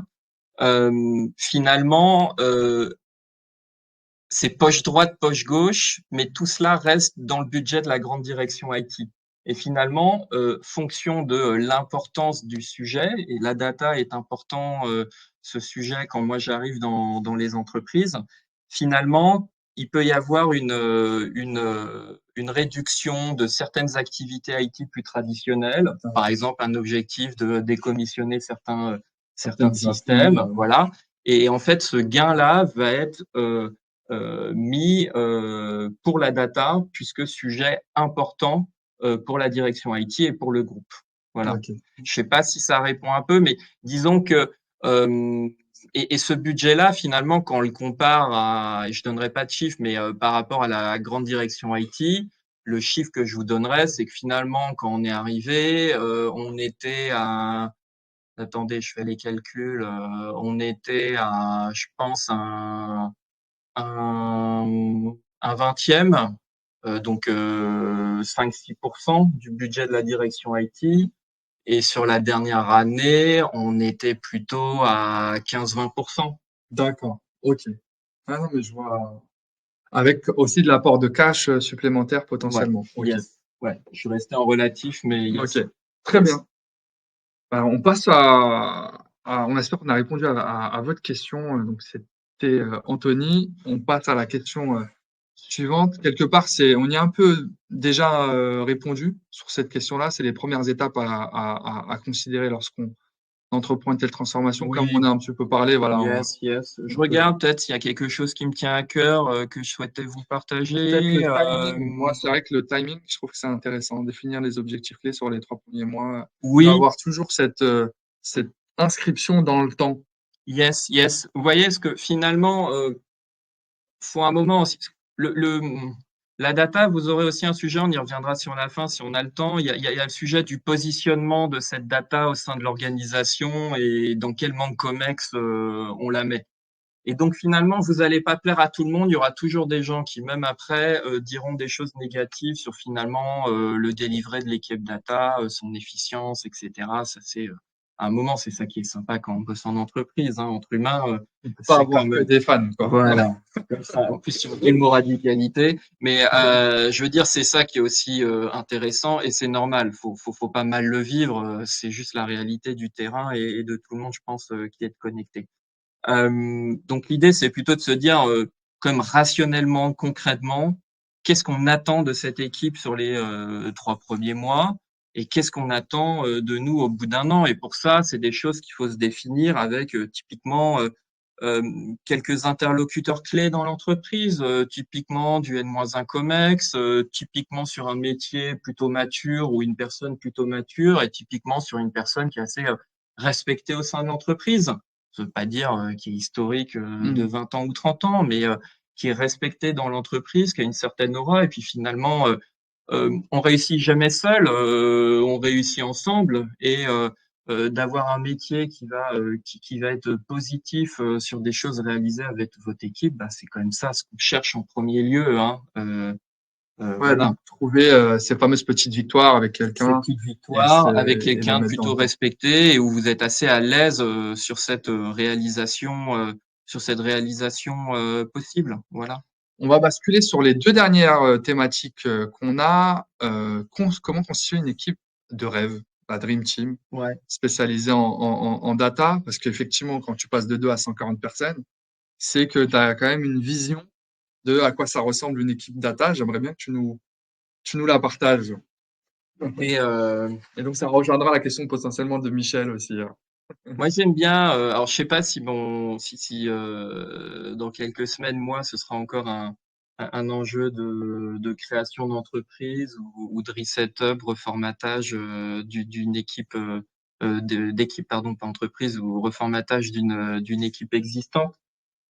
Finalement, c'est poche droite, poche gauche, mais tout cela reste dans le budget de la grande direction IT. Et finalement, fonction de l'importance du sujet, et la data est important, ce sujet, quand moi j'arrive dans les entreprises, finalement, il peut y avoir une réduction de certaines activités IT plus traditionnelles, par exemple un objectif de décommissionner certains Certaines applis. systèmes, voilà. Et en fait, ce gain-là va être mis pour la data, puisque sujet important pour la direction IT et pour le groupe. Voilà. Ok. Je sais pas si ça répond un peu, mais disons que et ce budget-là, finalement, quand on le compare à, et je donnerai pas de chiffre, mais par rapport à la grande direction IT, le chiffre que je vous donnerais, c'est que finalement, quand on est arrivé, on était à, attendez, je fais les calculs, on était à, je pense, un vingtième, donc 5-6% du budget de la direction IT. Et sur la dernière année, on était plutôt à 15-20%. D'accord. Ok. Ah non, mais je vois. Avec aussi de l'apport de cash supplémentaire Ouais, potentiellement. Ok. yes. Ouais, je suis resté en relatif, mais Ok. yes. Très Yes. bien. On passe on espère qu'on a répondu à votre question. Donc, c'était Anthony. On passe à la question suivante. Quelque part, on y a un peu déjà répondu sur cette question-là. C'est les premières étapes à considérer lorsqu'on entreprend une telle transformation. Comme on Oui, a un petit peu parlé, voilà. yes, yes. Je On peut- regarde peut-être s'il y a quelque chose qui me tient à cœur, que je souhaitais vous Peut-être le partager. timing. Moi, c'est vrai que le timing, je trouve que c'est intéressant. Définir les objectifs clés sur les 3 premiers mois. Oui, Avoir toujours cette inscription dans le temps. yes, yes. Vous voyez ce que finalement, faut un moment aussi. La data, vous aurez aussi un sujet, on y reviendra sur la fin si on a le temps. Il y a le sujet du positionnement de cette data au sein de l'organisation et dans quel manque COMEX on la met. Et donc finalement, vous n'allez pas plaire à tout le monde. Il y aura toujours des gens qui, même après, diront des choses négatives sur finalement le délivré de l'équipe data, son efficience, etc. Ça c'est à un moment, c'est ça qui est sympa quand on bosse en entreprise, hein, entre humains. On ne peut pas C'est quand avoir que même des fans, quoi. voilà. Comme ça, en plus sur le mot radicalité, mais je veux dire, c'est ça qui est aussi intéressant et c'est normal. Faut pas mal le vivre. C'est juste la réalité du terrain et de tout le monde, je pense, qui est connecté. Donc l'idée, c'est plutôt de se dire, comme rationnellement, concrètement, qu'est-ce qu'on attend de cette équipe sur les 3 premiers mois et qu'est-ce qu'on attend de nous au bout d'un an. Et pour ça, c'est des choses qu'il faut se définir avec typiquement euh, quelques interlocuteurs clés dans l'entreprise, typiquement du N-1 COMEX, typiquement sur un métier plutôt mature ou une personne plutôt mature et typiquement sur une personne qui est assez respectée au sein de l'entreprise. Ça veut pas dire qui est historique de Mm. 20 ans ou 30 ans, mais qui est respecté dans l'entreprise, qui a une certaine aura. Et puis finalement, on réussit jamais seul, on réussit ensemble. Et d'avoir un métier qui va être positif sur des choses réalisées avec votre équipe, bah, c'est quand même ça ce qu'on cherche en premier lieu, hein. Ouais, Voilà, donc trouver ces fameuses petites victoires avec ces quelqu'un petites et, victoires avec et le quelqu'un de mettre dans plutôt le temps. respecté et où vous êtes assez à l'aise sur cette réalisation possible. Voilà. On va basculer sur les 2 dernières thématiques qu'on a. Comment constituer une équipe de rêve, la Dream Team, Ouais. spécialisée en data, parce qu'effectivement, quand tu passes de 2 à 140 personnes, c'est que tu as quand même une vision de à quoi ça ressemble une équipe data. J'aimerais bien que tu nous la partages. Et Et donc, ça rejoindra la question potentiellement de Michel aussi, hein. moi j'aime bien. Alors je sais pas si si dans quelques semaines, moi, ce sera encore un enjeu de création d'entreprise ou de reset-up, reformatage d'une équipe d'équipe, pardon, pas entreprise, ou reformatage d'une équipe existante.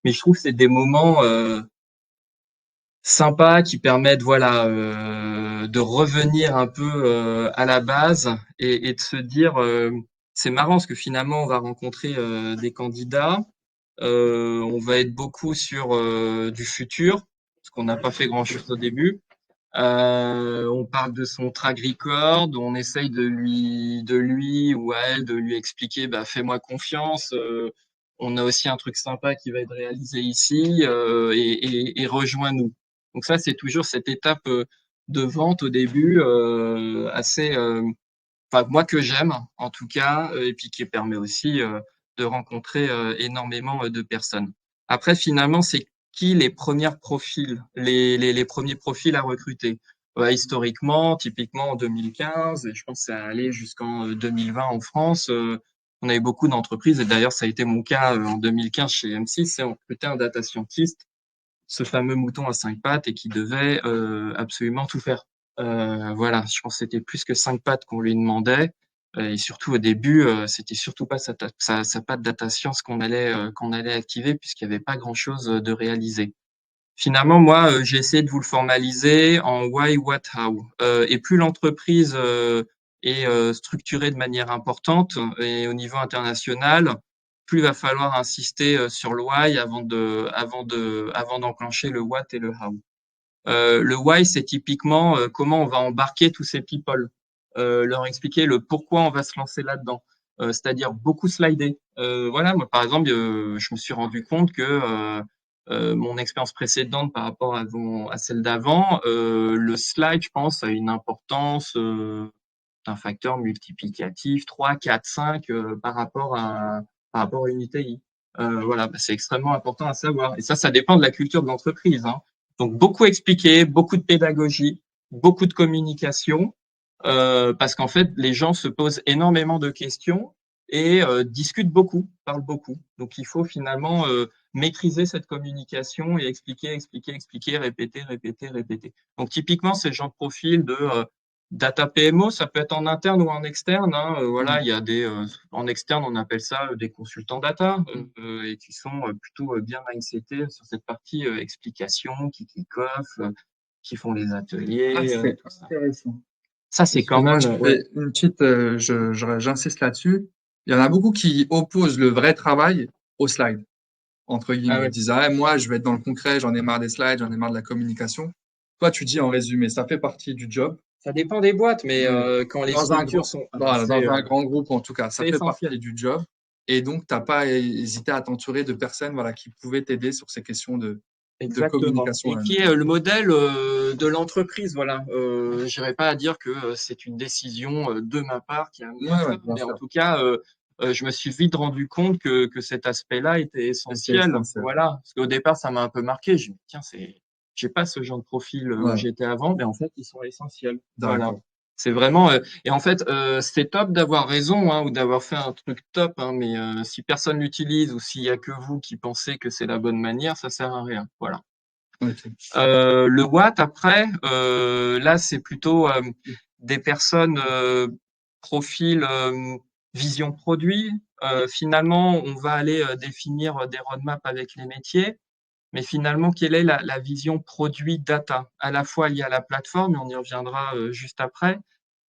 Mais je trouve que c'est des moments sympas qui permettent voilà de revenir un peu à la base et de se dire c'est marrant parce que finalement on va rencontrer des candidats, on va être beaucoup sur du futur parce qu'on n'a pas fait grand-chose au début. On parle de son track record, on essaye de lui ou à elle de lui expliquer, bah, fais-moi confiance. On a aussi un truc sympa qui va être réalisé ici et rejoins-nous. Donc ça, c'est toujours cette étape de vente au début assez, enfin moi que j'aime en tout cas, et puis qui permet aussi de rencontrer énormément de personnes. Après, finalement, c'est qui les premiers profils, les premiers profils à recruter? Historiquement, typiquement en 2015, et je pense que ça allait jusqu'en 2020 en France, on avait beaucoup d'entreprises, et d'ailleurs ça a été mon cas en 2015 chez M6, et on recrutait un data scientist, ce fameux mouton à 5 pattes, et qui devait absolument tout faire. Voilà, je pense que c'était plus que 5 pattes qu'on lui demandait. Et surtout au début, c'était surtout pas sa patte data science qu'on allait activer puisqu'il n'y avait pas grand-chose de réalisé. Finalement, moi, j'ai essayé de vous le formaliser en why, what, how. Et plus l'entreprise est structurée de manière importante et au niveau international, plus il va falloir insister sur le why avant d'enclencher le what et le how. Le why, c'est typiquement comment on va embarquer tous ces people, leur expliquer le pourquoi on va se lancer là-dedans. C'est-à-dire beaucoup slider. Voilà, moi par exemple, je me suis rendu compte que mon expérience précédente par rapport à celle d'avant, le slide, je pense, a une importance d'un facteur multiplicatif 3, 4, 5 par rapport à une UTI. Voilà, bah, c'est extrêmement important à savoir. Et ça dépend de la culture de l'entreprise, hein. Donc, beaucoup expliquer, beaucoup de pédagogie, beaucoup de communication, parce qu'en fait, les gens se posent énormément de questions et discutent beaucoup, parlent beaucoup. Donc, il faut finalement maîtriser cette communication et expliquer, expliquer, expliquer, répéter, répéter, répéter. Donc, typiquement, c'est le genre de profil de data PMO, ça peut être en interne ou en externe, hein. Voilà, il y a en externe, on appelle ça des consultants data et qui sont plutôt bien mindsetés sur cette partie explication, qui kick-off, qui font les Ah, ateliers, c'est tout ça. intéressant. Ça, c'est quand Excuse-moi, même, je ouais. fais une petite, j'insiste là-dessus. Il y en a beaucoup qui opposent le vrai travail au slide, entre Ah guillemets. Ils ouais. disent, ah, moi, je vais être dans le concret, j'en ai marre des slides, j'en ai marre de la communication. Toi, tu dis en résumé, ça fait partie du job. Ça dépend des boîtes, mais Ouais. quand les Dans un structures grand, sont, voilà, dans un grand groupe, en tout cas, ça c'est fait essentiel. partie du job. Et donc, t'as pas hésité à t'entourer de personnes, voilà, qui pouvaient t'aider sur ces questions de Exactement. communication. Et qui est le modèle de l'entreprise, voilà. J'irai pas à dire que c'est une décision de ma part qui a amené à Ouais, ça, ouais, bien mais en sûr. tout cas, je me suis vite rendu compte que cet aspect-là était C'était essentiel. essentiel. Voilà. Parce qu'au départ, ça m'a un peu marqué. Je me dis, tiens, j'ai pas ce genre de profil où Ouais, j'étais avant, mais en fait, ils sont essentiels. Voilà. d'accord. C'est vraiment, et en fait, c'est top d'avoir raison, hein, ou d'avoir fait un truc top, hein, mais si personne l'utilise ou s'il y a que vous qui pensez que c'est la bonne manière, ça sert à rien. Voilà. Ok. Le Watt, après, là, c'est plutôt des personnes profil vision produit. Finalement, on va aller définir des roadmaps avec les métiers, mais finalement, quelle est la vision produit data, à la fois liée à la plateforme, et on y reviendra juste après,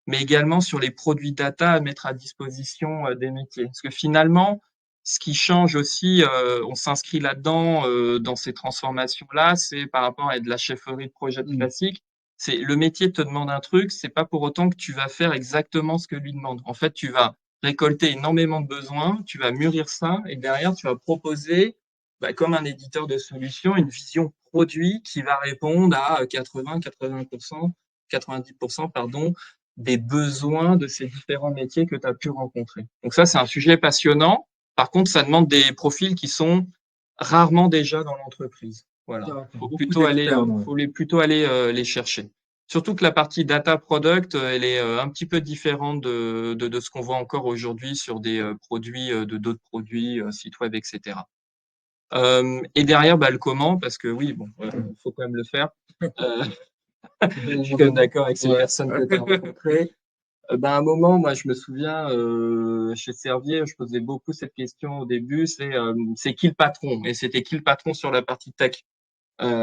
mais également sur les produits data à mettre à disposition des métiers. Parce que finalement, ce qui change aussi, on s'inscrit là-dedans, dans ces transformations-là, c'est par rapport à de la chefferie de projet Hmm. classique. C'est le métier te demande un truc, c'est pas pour autant que tu vas faire exactement ce que lui demande. En fait, tu vas récolter énormément de besoins, tu vas mûrir ça, et derrière, tu vas proposer, bah, comme un éditeur de solutions, une vision produit qui va répondre à 80%, 90%, pardon, des besoins de ces différents métiers que tu as pu rencontrer. Donc ça, c'est un sujet passionnant. Par contre, ça demande des profils qui sont rarement déjà dans l'entreprise. Voilà. D'accord. Beaucoup d'externes. Ouais. Faut plutôt aller les chercher. Surtout que la partie data product, elle est un petit peu différente de ce qu'on voit encore aujourd'hui sur des produits, de d'autres produits, sites web, etc. Et derrière, bah, le comment, parce que oui, bon, faut quand même le faire. Euh, je suis quand même d'accord avec ces Ouais. personnes que tu as rencontrées. Ben, à un moment, moi, je me souviens, chez Servier, je posais beaucoup cette question au début, c'est qui le patron? Et c'était qui le patron sur la partie tech?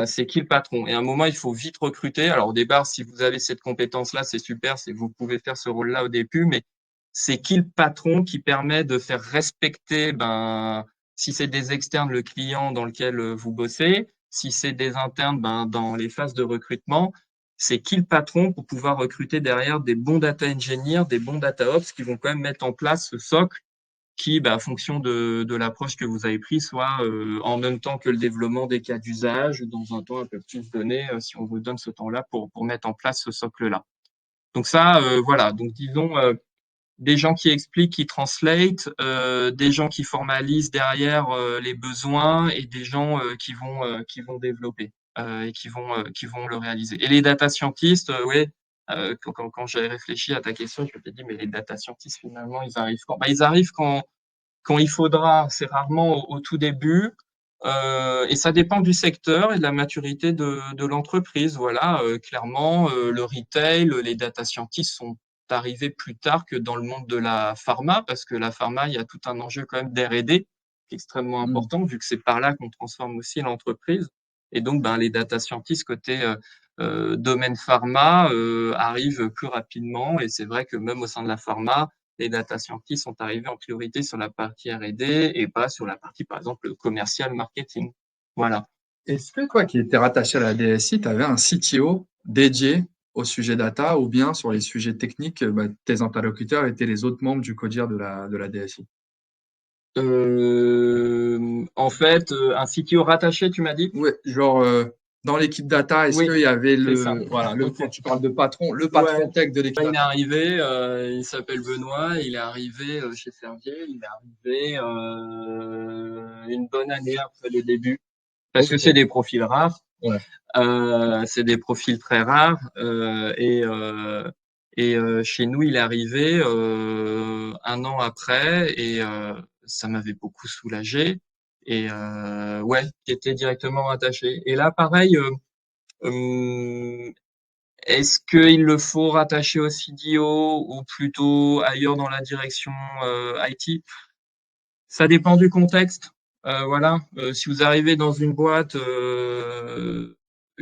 C'est qui le patron? Et à un moment, il faut vite recruter. Alors, au départ, si vous avez cette compétence-là, c'est super, c'est que vous pouvez faire ce rôle-là au début, mais c'est qui le patron qui permet de faire respecter, ben, si c'est des externes, le client dans lequel vous bossez, si c'est des internes, ben, dans les phases de recrutement, c'est qui le patron pour pouvoir recruter derrière des bons data engineers, des bons data ops qui vont quand même mettre en place ce socle qui, bah, en fonction de l'approche que vous avez prise, soit en même temps que le développement des cas d'usage, dans un temps un peu plus donné, si on vous donne ce temps-là pour mettre en place ce socle-là. Donc ça, voilà. Donc disons des gens qui expliquent, qui translate, des gens qui formalisent derrière les besoins et des gens qui vont développer et qui vont le réaliser. Et les data scientists, oui, quand j'avais réfléchi à ta question, je me suis dit, mais les data scientists, finalement, ils arrivent quand? Bah, ils arrivent quand il faudra, c'est rarement au tout début. Et ça dépend du secteur et de la maturité de l'entreprise. Voilà, clairement, le retail, les data scientists sont arrivés plus tard que dans le monde de la pharma, parce que la pharma, il y a tout un enjeu quand même d'R&D qui est extrêmement Hmm. important, vu que c'est par là qu'on transforme aussi l'entreprise. Et donc, ben, les data scientists côté domaine pharma arrivent plus rapidement. Et c'est vrai que même au sein de la pharma, les data scientists sont arrivés en priorité sur la partie R&D et pas sur la partie, par exemple, commercial marketing. Voilà. Est-ce que toi qui étais rattaché à la DSI, tu avais un CTO dédié au sujet data ou bien sur les sujets techniques, bah, tes interlocuteurs étaient les autres membres du CODIR de la DSI? En En fait, un CTO rattaché, tu m'as dit? Ouais, genre dans l'équipe data, est-ce Oui, qu'il y avait c'est ça. Ok. quand tu parles de patron, le Ouais. patron tech de l'équipe Il est data? arrivé, il s'appelle Benoît, il est arrivé chez Servier, il est arrivé une bonne année après le début, parce que c'est Ok. des profils rares, Ouais. c'est des profils très rares, chez nous, il est arrivé un an après, ça m'avait beaucoup soulagé, ouais, qui était directement rattaché. Et là, pareil, euh, est-ce qu'il le faut rattacher au CDO ou plutôt ailleurs dans la direction IT? Ça dépend du contexte. Voilà. Si vous arrivez dans une boîte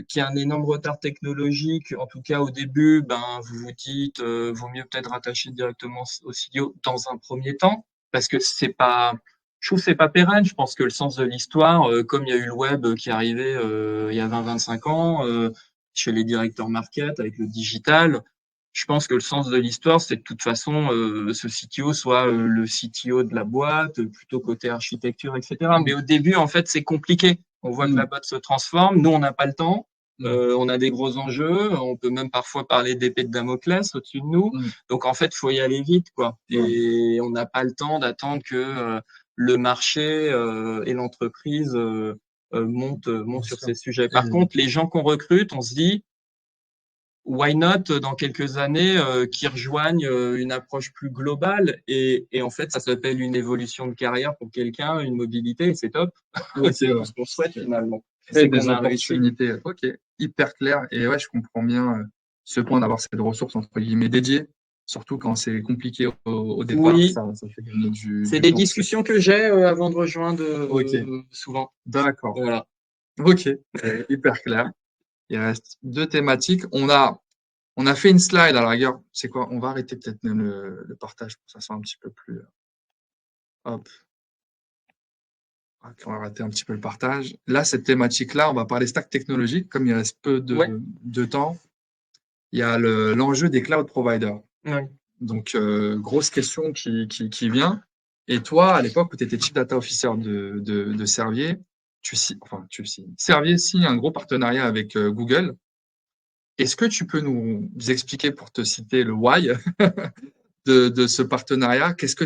qui a un énorme retard technologique, en tout cas au début, ben vous vous dites vaut mieux peut-être rattacher directement au CDO dans un premier temps, parce que c'est pas, je trouve que c'est pas pérenne. Je pense que le sens de l'histoire, comme il y a eu le web qui est arrivé il y a 20-25 ans chez les directeurs market avec le digital. Je pense que le sens de l'histoire, c'est que de toute façon, ce CTO soit le CTO de la boîte, plutôt côté architecture, etc. Mais Mm, au début, en fait, c'est compliqué. On voit que la mm, boîte se transforme. Nous, on n'a pas le temps. mm, On a des gros enjeux. On peut même parfois parler d'épée de Damoclès au-dessus de nous. mm. Donc, en fait, il faut y aller vite, quoi. Ouais. Et on n'a pas le temps d'attendre que le marché et l'entreprise montent Bien sur sûr. ces sujets. Par Et- contre, les gens qu'on recrute, on se dit, why not dans quelques années qui rejoignent une approche plus globale et en fait ça s'appelle une évolution de carrière pour quelqu'un, une mobilité et c'est top. ok, C'est tout ouais. ce qu'on souhaite finalement. Créer C'est des qu'on a réussi. opportunités. Ok, hyper clair. Et ouais, je comprends bien ce point d'avoir cette ressource entre guillemets dédiée, surtout quand c'est compliqué au départ, Oui, ça fait gagner c'est du des temps, en fait. discussions que j'ai avant de rejoindre Ok, souvent. d'accord. Voilà. Ok, hyper clair. Il reste deux thématiques. On a fait une slide à la rigueur. C'est quoi? On va arrêter peut-être même le partage pour que ça soit un petit peu plus. Hop. Ok, on va arrêter un petit peu le partage. Là, cette thématique-là, on va parler stack technologique. Comme il reste peu Ouais. de temps, il y a l'enjeu des cloud providers. Ouais. Donc, grosse question qui vient. Et toi, à l'époque où tu étais Chief Data Officer de Servier, Servier signe un gros partenariat avec Google. Est-ce que tu peux nous expliquer, pour te citer le why de ce partenariat, qu'est-ce que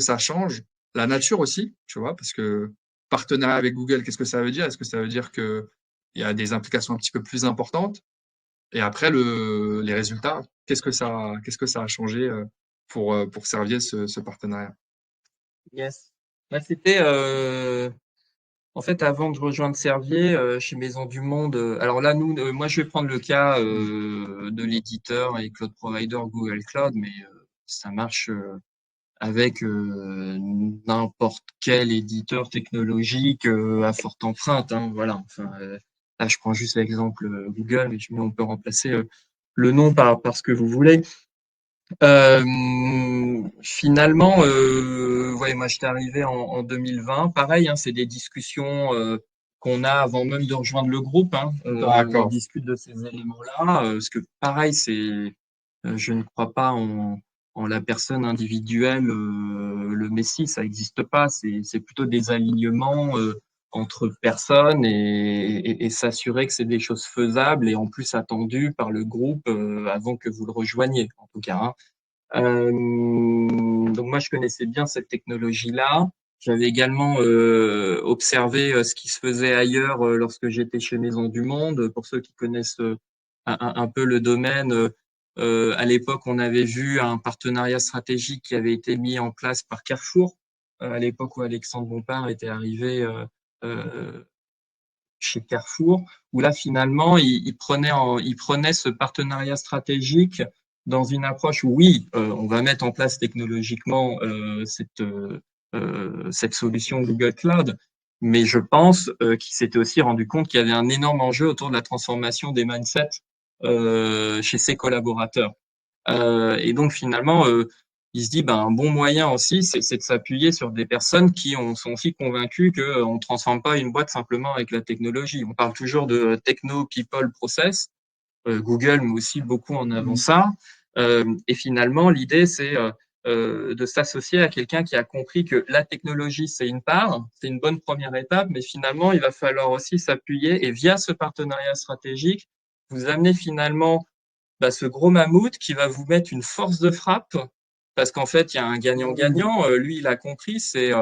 ça change? La nature aussi, tu vois, parce que partenariat avec Google, qu'est-ce que ça veut dire? Est-ce que ça veut dire que il y a des implications un petit peu plus importantes? Et après, les résultats, qu'est-ce que ça a changé pour Servier ce partenariat? Yes. Là, c'était en fait, avant que je rejoigne Servier, chez Maison du Monde, alors là, nous, moi, je vais prendre le cas de l'éditeur et cloud provider Google Cloud, mais ça marche avec n'importe quel éditeur technologique à forte empreinte, hein, voilà. Enfin, là, je prends juste l'exemple Google, mais on peut remplacer le nom par ce que vous voulez. Finalement, ouais, moi j'étais arrivé en 2020. Pareil, hein, c'est des discussions qu'on a avant même de rejoindre le groupe. Hein. On D'accord. discute de ces éléments-là, parce que pareil, je ne crois pas en la personne individuelle, le Messie, ça n'existe pas. C'est plutôt des alignements entre personnes et s'assurer que c'est des choses faisables et en plus attendues par le groupe avant que vous le rejoigniez, en tout cas. Hein. Donc moi, je connaissais bien cette technologie-là. J'avais également observé ce qui se faisait ailleurs lorsque j'étais chez Maison du Monde. Pour ceux qui connaissent un peu le domaine, à l'époque, on avait vu un partenariat stratégique qui avait été mis en place par Carrefour, à l'époque où Alexandre Bompard était arrivé euh, chez Carrefour, où là finalement il prenait ce partenariat stratégique dans une approche où oui, on va mettre en place technologiquement cette solution Google Cloud, mais je pense qu'il s'était aussi rendu compte qu'il y avait un énorme enjeu autour de la transformation des mindsets chez ses collaborateurs. Et donc finalement, il se dit, ben, un bon moyen aussi, c'est de s'appuyer sur des personnes sont aussi convaincues qu'on ne transforme pas une boîte simplement avec la technologie. On parle toujours de techno, people, process. Google met aussi beaucoup en avant Mm. ça. Et finalement, l'idée, c'est de s'associer à quelqu'un qui a compris que la technologie, c'est une part, c'est une bonne première étape, mais finalement, il va falloir aussi s'appuyer et via ce partenariat stratégique, vous amener finalement ce gros mammouth qui va vous mettre une force de frappe parce qu'en fait, il y a un gagnant-gagnant. Lui, il a compris, c'est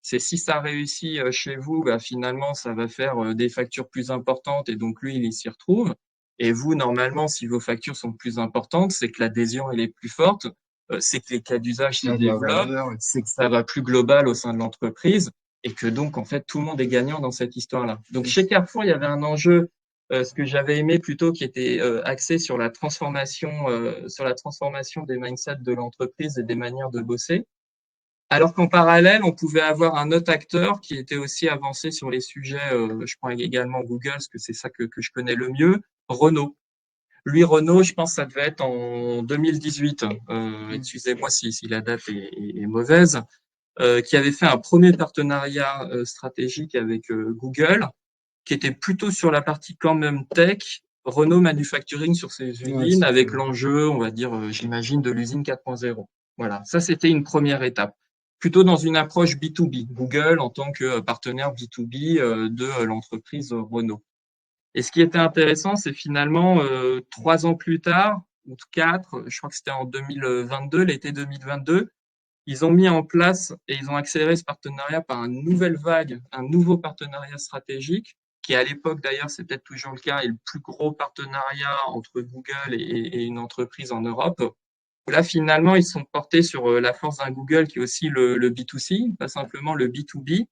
si ça réussit chez vous, finalement, ça va faire des factures plus importantes et donc lui, il s'y retrouve. Et vous, normalement, si vos factures sont plus importantes, c'est que l'adhésion, elle est plus forte, c'est que les cas d'usage se développent, c'est que ça va plus global au sein de l'entreprise et que donc, en fait, tout le monde est gagnant dans cette histoire-là. Donc, chez Carrefour, il y avait un enjeu ce que j'avais aimé plutôt qui était axé sur la transformation des mindsets de l'entreprise et des manières de bosser. Alors qu'en parallèle, on pouvait avoir un autre acteur qui était aussi avancé sur les sujets, je prends également Google, parce que c'est ça que je connais le mieux, Renault. Lui, Renault, je pense que ça devait être en 2018, excusez-moi si la date est mauvaise, qui avait fait un premier partenariat stratégique avec Google qui était plutôt sur la partie quand même tech, Renault Manufacturing sur ses usines, avec l'enjeu, on va dire, j'imagine, de l'usine 4.0. Voilà, ça c'était une première étape. Plutôt dans une approche B2B, Google en tant que partenaire B2B de l'entreprise Renault. Et ce qui était intéressant, c'est finalement 3 ans plus tard, ou 4, je crois que c'était en 2022, l'été 2022, ils ont mis en place et ils ont accéléré ce partenariat par une nouvelle vague, un nouveau partenariat stratégique, qui à l'époque d'ailleurs, c'est peut-être toujours le cas, est le plus gros partenariat entre Google et une entreprise en Europe. Là, finalement, ils sont portés sur la force d'un Google qui est aussi le B2C, pas simplement le B2B,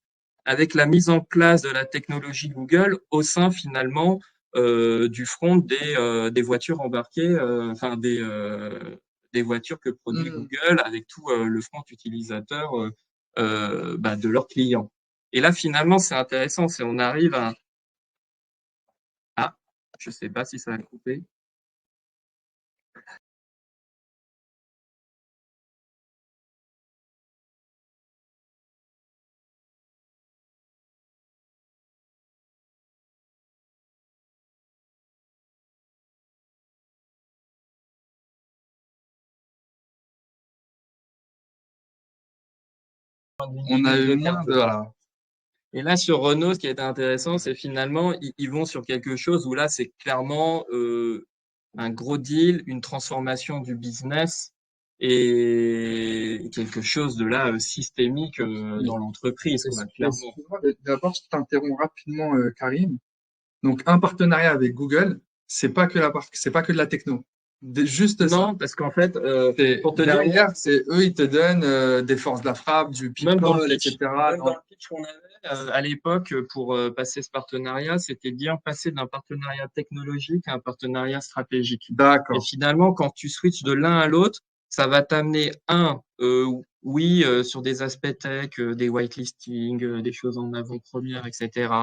avec la mise en place de la technologie Google au sein finalement du front des voitures embarquées, enfin des voitures que produit Google avec tout le front utilisateur de leurs clients. Et là, finalement, c'est intéressant, c'est on arrive à... Ah, je sais pas si ça va couper. On a eu moins de... Voilà. Et là, sur Renault, ce qui a été intéressant, c'est finalement, ils vont sur quelque chose où là, c'est clairement un gros deal, une transformation du business et quelque chose de là systémique dans l'entreprise, quoi, clairement. Excuse-moi, d'abord, je t'interromps rapidement, Karim. Donc, un partenariat avec Google, c'est pas que de la techno. Juste ça. Non, parce qu'en fait, pour te dire, Derrière, c'est eux, ils te donnent des forces de la frappe, du même dans le people, pitch, etc. même dans le pitch qu'on avait à l'époque pour passer ce partenariat, c'était bien passer d'un partenariat technologique à un partenariat stratégique. Et D'accord. finalement, quand tu switches de l'un à l'autre, ça va t'amener oui, sur des aspects tech, des whitelisting, des choses en avant-première, etc.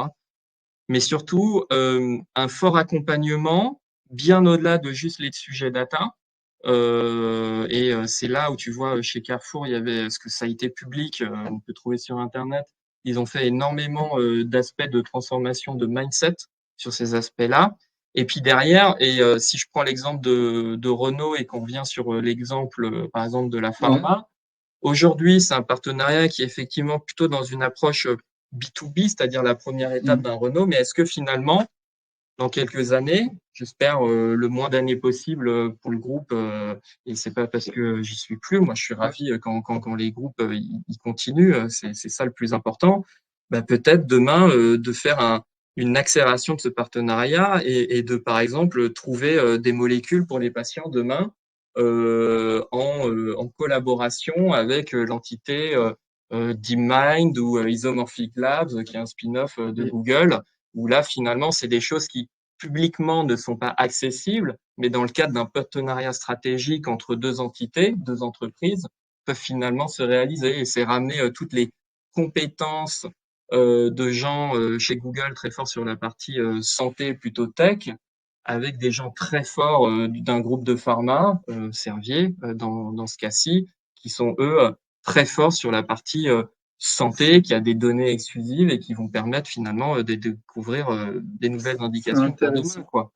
Mais surtout, un fort accompagnement, bien au-delà de juste les sujets data. C'est là où tu vois chez Carrefour, il y avait ce que ça a été public, on peut trouver sur Internet. Ils ont fait énormément d'aspects de transformation de mindset sur ces aspects-là. Et puis derrière, si je prends l'exemple de Renault et qu'on revient sur l'exemple, par exemple, de la pharma, aujourd'hui, c'est un partenariat qui est effectivement plutôt dans une approche B2B, c'est-à-dire la première étape d'un Renault. Mais est-ce que finalement, dans quelques années, j'espère le moins d'années possible pour le groupe, et c'est pas parce que j'y suis plus, moi je suis ravi quand les groupes ils continuent, c'est ça le plus important, peut-être demain de faire une accélération de ce partenariat et de par exemple trouver des molécules pour les patients demain en collaboration avec l'entité DeepMind ou Isomorphic Labs qui est un spin-off de Google où là, finalement, c'est des choses qui publiquement ne sont pas accessibles, mais dans le cadre d'un partenariat stratégique entre deux entités, deux entreprises, peuvent finalement se réaliser. Et c'est ramener toutes les compétences de gens chez Google très forts sur la partie santé plutôt tech, avec des gens très forts d'un groupe de pharma, Servier dans ce cas-ci, qui sont eux très forts sur la partie santé, qui a des données exclusives et qui vont permettre finalement de découvrir des nouvelles indications pour demain, quoi.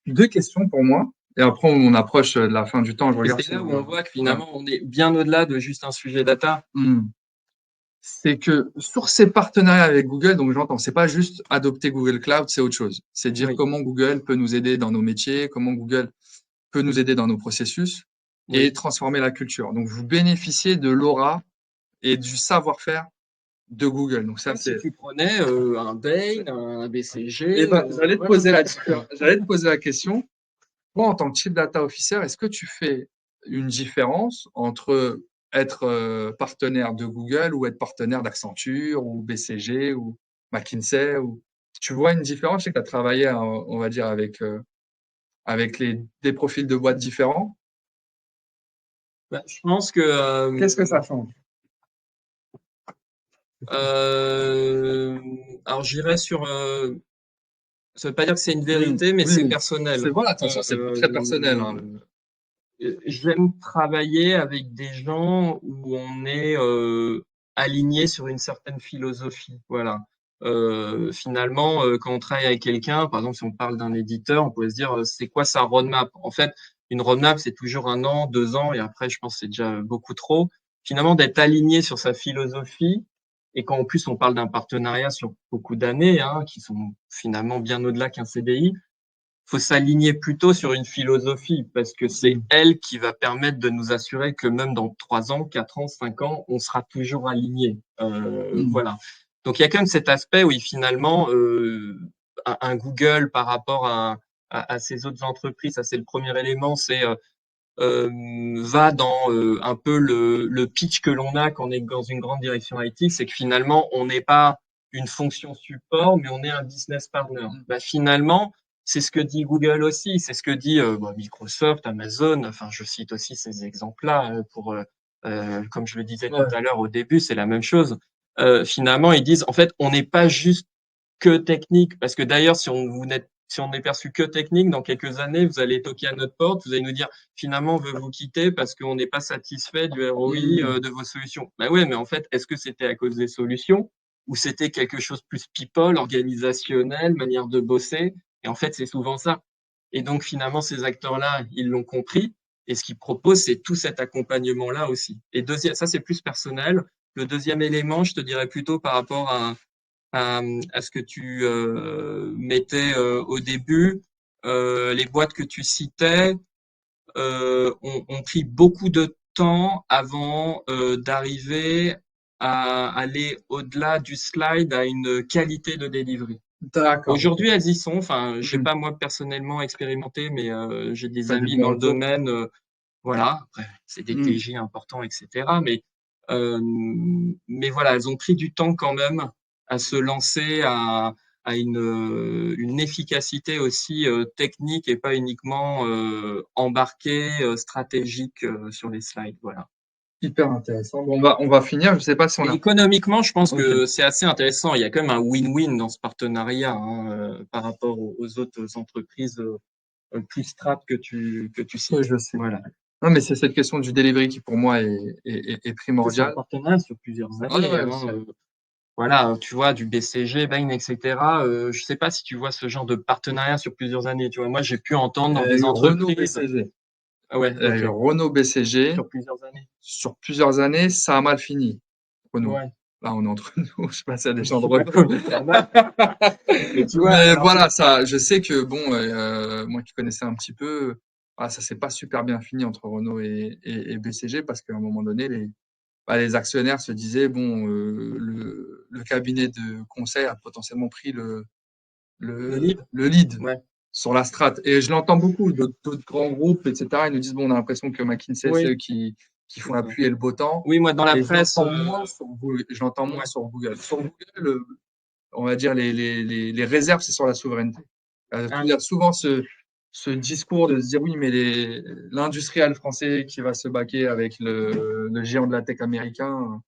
Deux questions pour moi. Et après, on approche de la fin du temps. Je Et regarde c'est si là où on on a... voit que Ouais. finalement, on est bien au-delà de juste un sujet data. C'est que sur ces partenariats avec Google, donc j'entends, c'est pas juste adopter Google Cloud, c'est autre chose. C'est dire Oui, comment Google peut nous aider dans nos métiers, comment Google peut nous aider dans nos processus et oui. transformer la culture. Donc, vous bénéficiez de l'aura et du savoir-faire de Google. Donc, ça, Comme si c'est... tu prenais un Bain, un Eh BCG, ben, voilà. j'allais te poser la question. Toi, en tant que Chief Data Officer, est-ce que tu fais une différence entre être partenaire de Google ou être partenaire d'Accenture ou BCG ou McKinsey ou... Tu vois une différence? Je sais que tu as travaillé, on va dire, avec des profils de boîtes différents. Bah, je pense que Qu'est-ce que ça change? euh, alors j'irais sur ça veut pas dire que c'est une Oui, vérité, mais oui, c'est oui. personnel. C'est voilà, attention, c'est très personnel, hein. J'aime travailler avec des gens où on est aligné sur une certaine philosophie. Voilà. Finalement, quand on travaille avec quelqu'un, par exemple, si on parle d'un éditeur, on pourrait se dire c'est quoi sa roadmap? En fait, une roadmap, c'est toujours 1 an, 2 ans, et après, je pense que c'est déjà beaucoup trop. Finalement, d'être aligné sur sa philosophie, et quand en plus on parle d'un partenariat sur beaucoup d'années, hein, qui sont finalement bien au-delà qu'un CDI, faut s'aligner plutôt sur une philosophie parce que c'est Mm. elle qui va permettre de nous assurer que même dans 3 ans, 4 ans, 5 ans, on sera toujours aligné. Mm. Voilà. Donc il y a quand même cet aspect où finalement un Google par rapport à ces autres entreprises, ça c'est le premier élément, c'est va dans un peu le pitch que l'on a quand on est dans une grande direction IT, c'est que finalement, on n'est pas une fonction support, mais on est un business partner. Mm. Bah, finalement, c'est ce que dit Google aussi, c'est ce que dit Microsoft, Amazon, enfin je cite aussi ces exemples-là comme je le disais tout Ouais. à l'heure au début, c'est la même chose. Finalement, ils disent, en fait, on n'est pas juste que technique, parce que d'ailleurs, si on n'est perçu que technique, dans quelques années, vous allez toquer à notre porte, vous allez nous dire finalement on veut vous quitter parce qu'on n'est pas satisfait du ROI Mm. de vos solutions. Ben oui, mais en fait, est-ce que c'était à cause des solutions ou c'était quelque chose plus people, organisationnel, manière de bosser? Et en fait, c'est souvent ça. Et donc finalement, ces acteurs-là, ils l'ont compris. Et ce qu'ils proposent, c'est tout cet accompagnement-là aussi. Et deuxième, ça c'est plus personnel. Le deuxième élément, je te dirais plutôt par rapport à ce que tu mettais au début, les boîtes que tu citais ont pris beaucoup de temps avant d'arriver à aller au-delà du slide à une qualité de delivery. D'accord, ok. Aujourd'hui, elles y sont. Enfin, j'ai Mm. pas moi personnellement expérimenté, mais j'ai des T'as des amis bons dans le retours? domaine. Voilà, après, c'est des Mm. TJ importants, etc. Euh, mais voilà, elles ont pris du temps quand même à se lancer à une efficacité aussi technique et pas uniquement embarquée, stratégique sur les slides. Voilà. Hyper intéressant. Bon, on va finir. Je sais pas si on Et a... économiquement, je pense Ok. que c'est assez intéressant. Il y a quand même un win-win dans ce partenariat hein, par rapport aux autres entreprises plus strat que tu Oui, cites. je sais. Voilà. Non, mais c'est cette question du delivery qui, pour moi, est C'est un primordiale. partenariat sur plusieurs Ouais, années. ouais, Hein. c'est- Voilà, tu vois, du BCG, Bain, etc. Je sais pas si tu vois ce genre de partenariat sur plusieurs années. Tu vois, moi, j'ai pu entendre Il y dans a des eu Renault entreprises. BCG. Ah ouais, Il y a ok. eu Renault BCG. Sur plusieurs années. Sur plusieurs années, ça a mal fini, Renault. Ouais. Là, on est entre nous. Je sais pas s'il y a des gens de J'ai pas Renault. connu ça mal. Mais tu vois, Mais alors, voilà, ça, je sais que, bon, moi qui connaissais un petit peu, ah, ça s'est pas super bien fini entre Renault et BCG parce qu'à un moment donné, les actionnaires se disaient, bon, le cabinet de conseil a potentiellement pris le lead? le lead Ouais. sur la strate. Et je l'entends beaucoup d'autres grands groupes, etc. Ils nous disent, bon, on a l'impression que McKinsey, c'est eux Oui, qui c'est font ça. appuyer le beau temps. Oui, moi, dans la Et je presse, l'entends moins sur Google. Je l'entends moins ouais. sur Google. Sur Google, on va dire les réserves, c'est sur la souveraineté. Ah Il y a souvent ce discours de se dire oui, mais l'industriel français qui va se baquer avec le géant de la tech américain,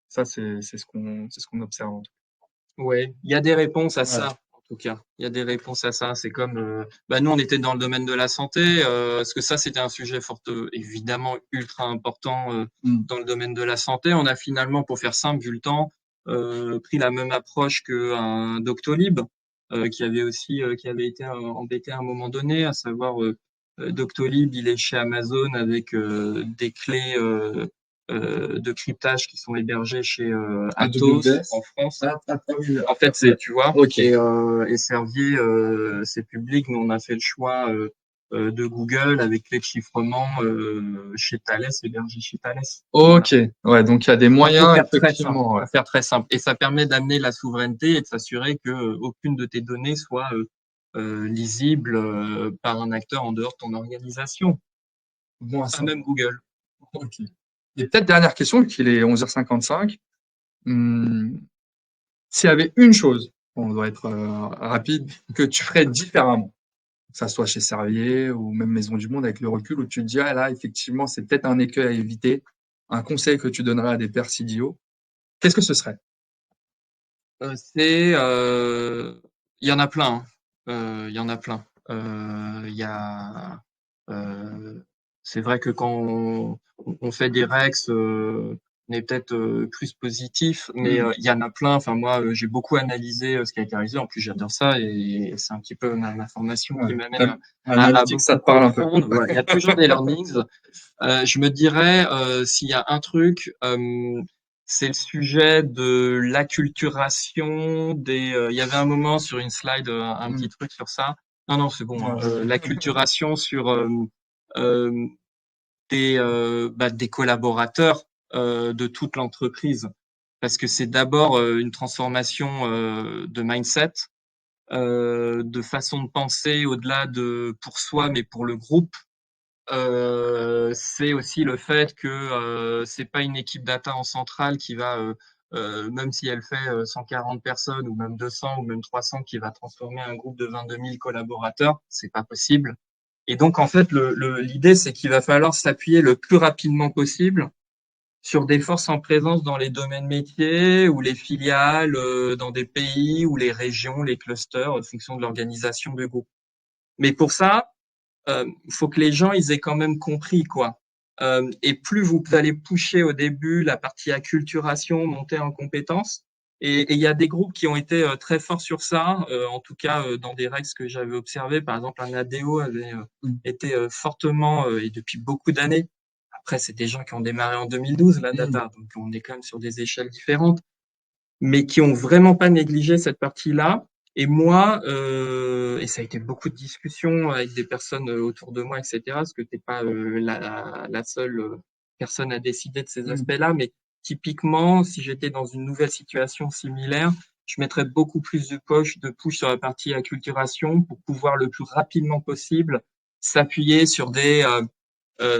ça c'est ce qu'on observe. En tout ouais, il y a des réponses à cas. Ouais. ça, en tout cas. Il y a des réponses à ça. C'est comme, bah nous, on était dans le domaine de la santé, parce que ça, c'était un sujet fort, évidemment, ultra important Mm. dans le domaine de la santé. On a finalement, pour faire simple, vu le temps, pris la même approche qu'un Doctolib, qui avait été embêté à un moment donné, à savoir Doctolib, il est chez Amazon avec des clés de cryptage qui sont hébergées chez Atos AWS. en France. Oui. En fait, c'est, tu vois, Ok. et Servier, c'est public. Nous, on a fait le choix de Google avec clé de chiffrement chez Thales, hébergé chez Thales. Voilà. Ok. Ouais, donc il y a des Pour moyens, faire très simple, effectivement. Ouais. pour faire très simple. Et ça permet d'amener la souveraineté et de s'assurer que aucune de tes données soit lisible par un acteur en dehors de ton organisation, Bon à pas savoir. même Google. Ok. Et peut-être dernière question, vu qu'il est 11h55. S'il y avait une chose, on doit être rapide, que tu ferais différemment, que ça soit chez Servier ou même Maison du Monde avec le recul, où tu te dis, ah là, effectivement, c'est peut-être un écueil à éviter, un conseil que tu donnerais à des pairs CDO, qu'est-ce que ce serait? Il y en a plein, hein. Il y en a plein. Il y a, euh, c'est vrai que quand on fait des Rex, on est peut-être plus positif, mais Hmm. il y en a plein. Enfin, moi, j'ai beaucoup analysé ce qui a été réalisé. En plus, j'adore ça et c'est un petit peu ma formation qui Ouais. m'amène à Analytics, ça beaucoup te parle un peu. comprendre. Voilà. Il y a toujours des learnings. Je me dirais, s'il y a un truc, c'est le sujet de l'acculturation des. Il y avait un moment sur une slide, un Hmm. petit truc sur ça. Non, non, c'est bon, hein. Ouais. L'acculturation sur euh, des collaborateurs de toute l'entreprise, parce que c'est d'abord une transformation de mindset, de façon de penser au-delà de pour soi, mais pour le groupe. C'est aussi le fait que c'est pas une équipe data en centrale qui va, même si elle fait 140 personnes ou même 200 ou même 300, qui va transformer un groupe de 22 000 collaborateurs. C'est pas possible. Et donc, en fait, l'idée, c'est qu'il va falloir s'appuyer le plus rapidement possible sur des forces en présence dans les domaines métiers ou les filiales, dans des pays ou les régions, les clusters, en fonction de l'organisation du groupe. Mais pour ça, faut que les gens ils aient quand même compris quoi. Et plus vous allez pusher au début la partie acculturation, monter en compétences. Et il y a des groupes qui ont été très forts sur ça, en tout cas dans des règles que j'avais observées. Par exemple, un ADO avait été fortement, et depuis beaucoup d'années, après c'est des gens qui ont démarré en 2012, la Hmm. data, donc on est quand même sur des échelles différentes, mais qui ont vraiment pas négligé cette partie-là. Et moi, et ça a été beaucoup de discussions avec des personnes autour de moi, etc., parce que t'es pas la seule personne à décider de ces Hmm. aspects-là, mais typiquement, si j'étais dans une nouvelle situation similaire, je mettrais beaucoup plus de push sur la partie acculturation pour pouvoir le plus rapidement possible s'appuyer sur des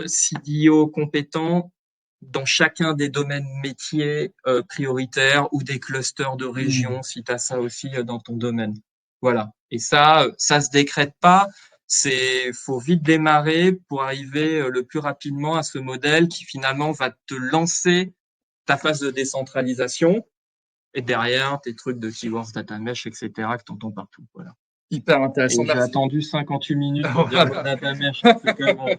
CDO compétents dans chacun des domaines métiers prioritaires ou des clusters de Hmm. régions, si tu as ça aussi dans ton domaine. Voilà. Et ça se décrète pas. Faut vite démarrer pour arriver le plus rapidement à ce modèle qui finalement va te lancer ta phase de décentralisation et derrière tes trucs de keywords, data mesh, etc. que tu entends partout. Voilà. Hyper intéressant, Et j'ai merci. attendu 58 minutes pour dire Voilà. data mesh. C'est quand même,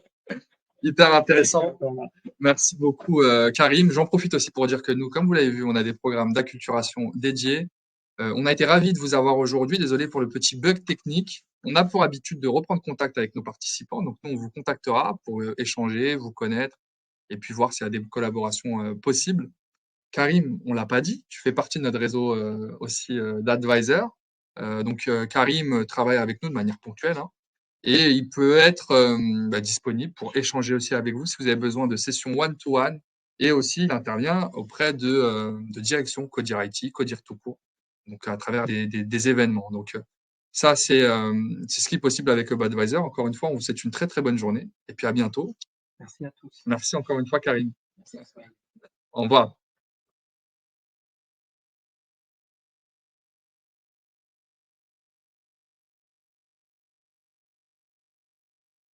Hyper intéressant. Merci beaucoup, Karim. J'en profite aussi pour dire que nous, comme vous l'avez vu, on a des programmes d'acculturation dédiés. On a été ravis de vous avoir aujourd'hui. Désolé pour le petit bug technique. On a pour habitude de reprendre contact avec nos participants. Donc, nous, on vous contactera pour échanger, vous connaître et puis voir s'il y a des collaborations possibles. Karim, on l'a pas dit, tu fais partie de notre réseau aussi d'advisors. Karim travaille avec nous de manière ponctuelle, hein. Et il peut être disponible pour échanger aussi avec vous si vous avez besoin de sessions one-to-one. Et aussi, il intervient auprès de direction Codir IT, Codir tout court, donc à travers des événements. Donc, ça, c'est ce qui est possible avec HubAdvisor. Encore une fois, on vous souhaite une très, très bonne journée. Et puis à bientôt. merci à tous. Merci encore une fois, Karim. Merci à tous. Au revoir.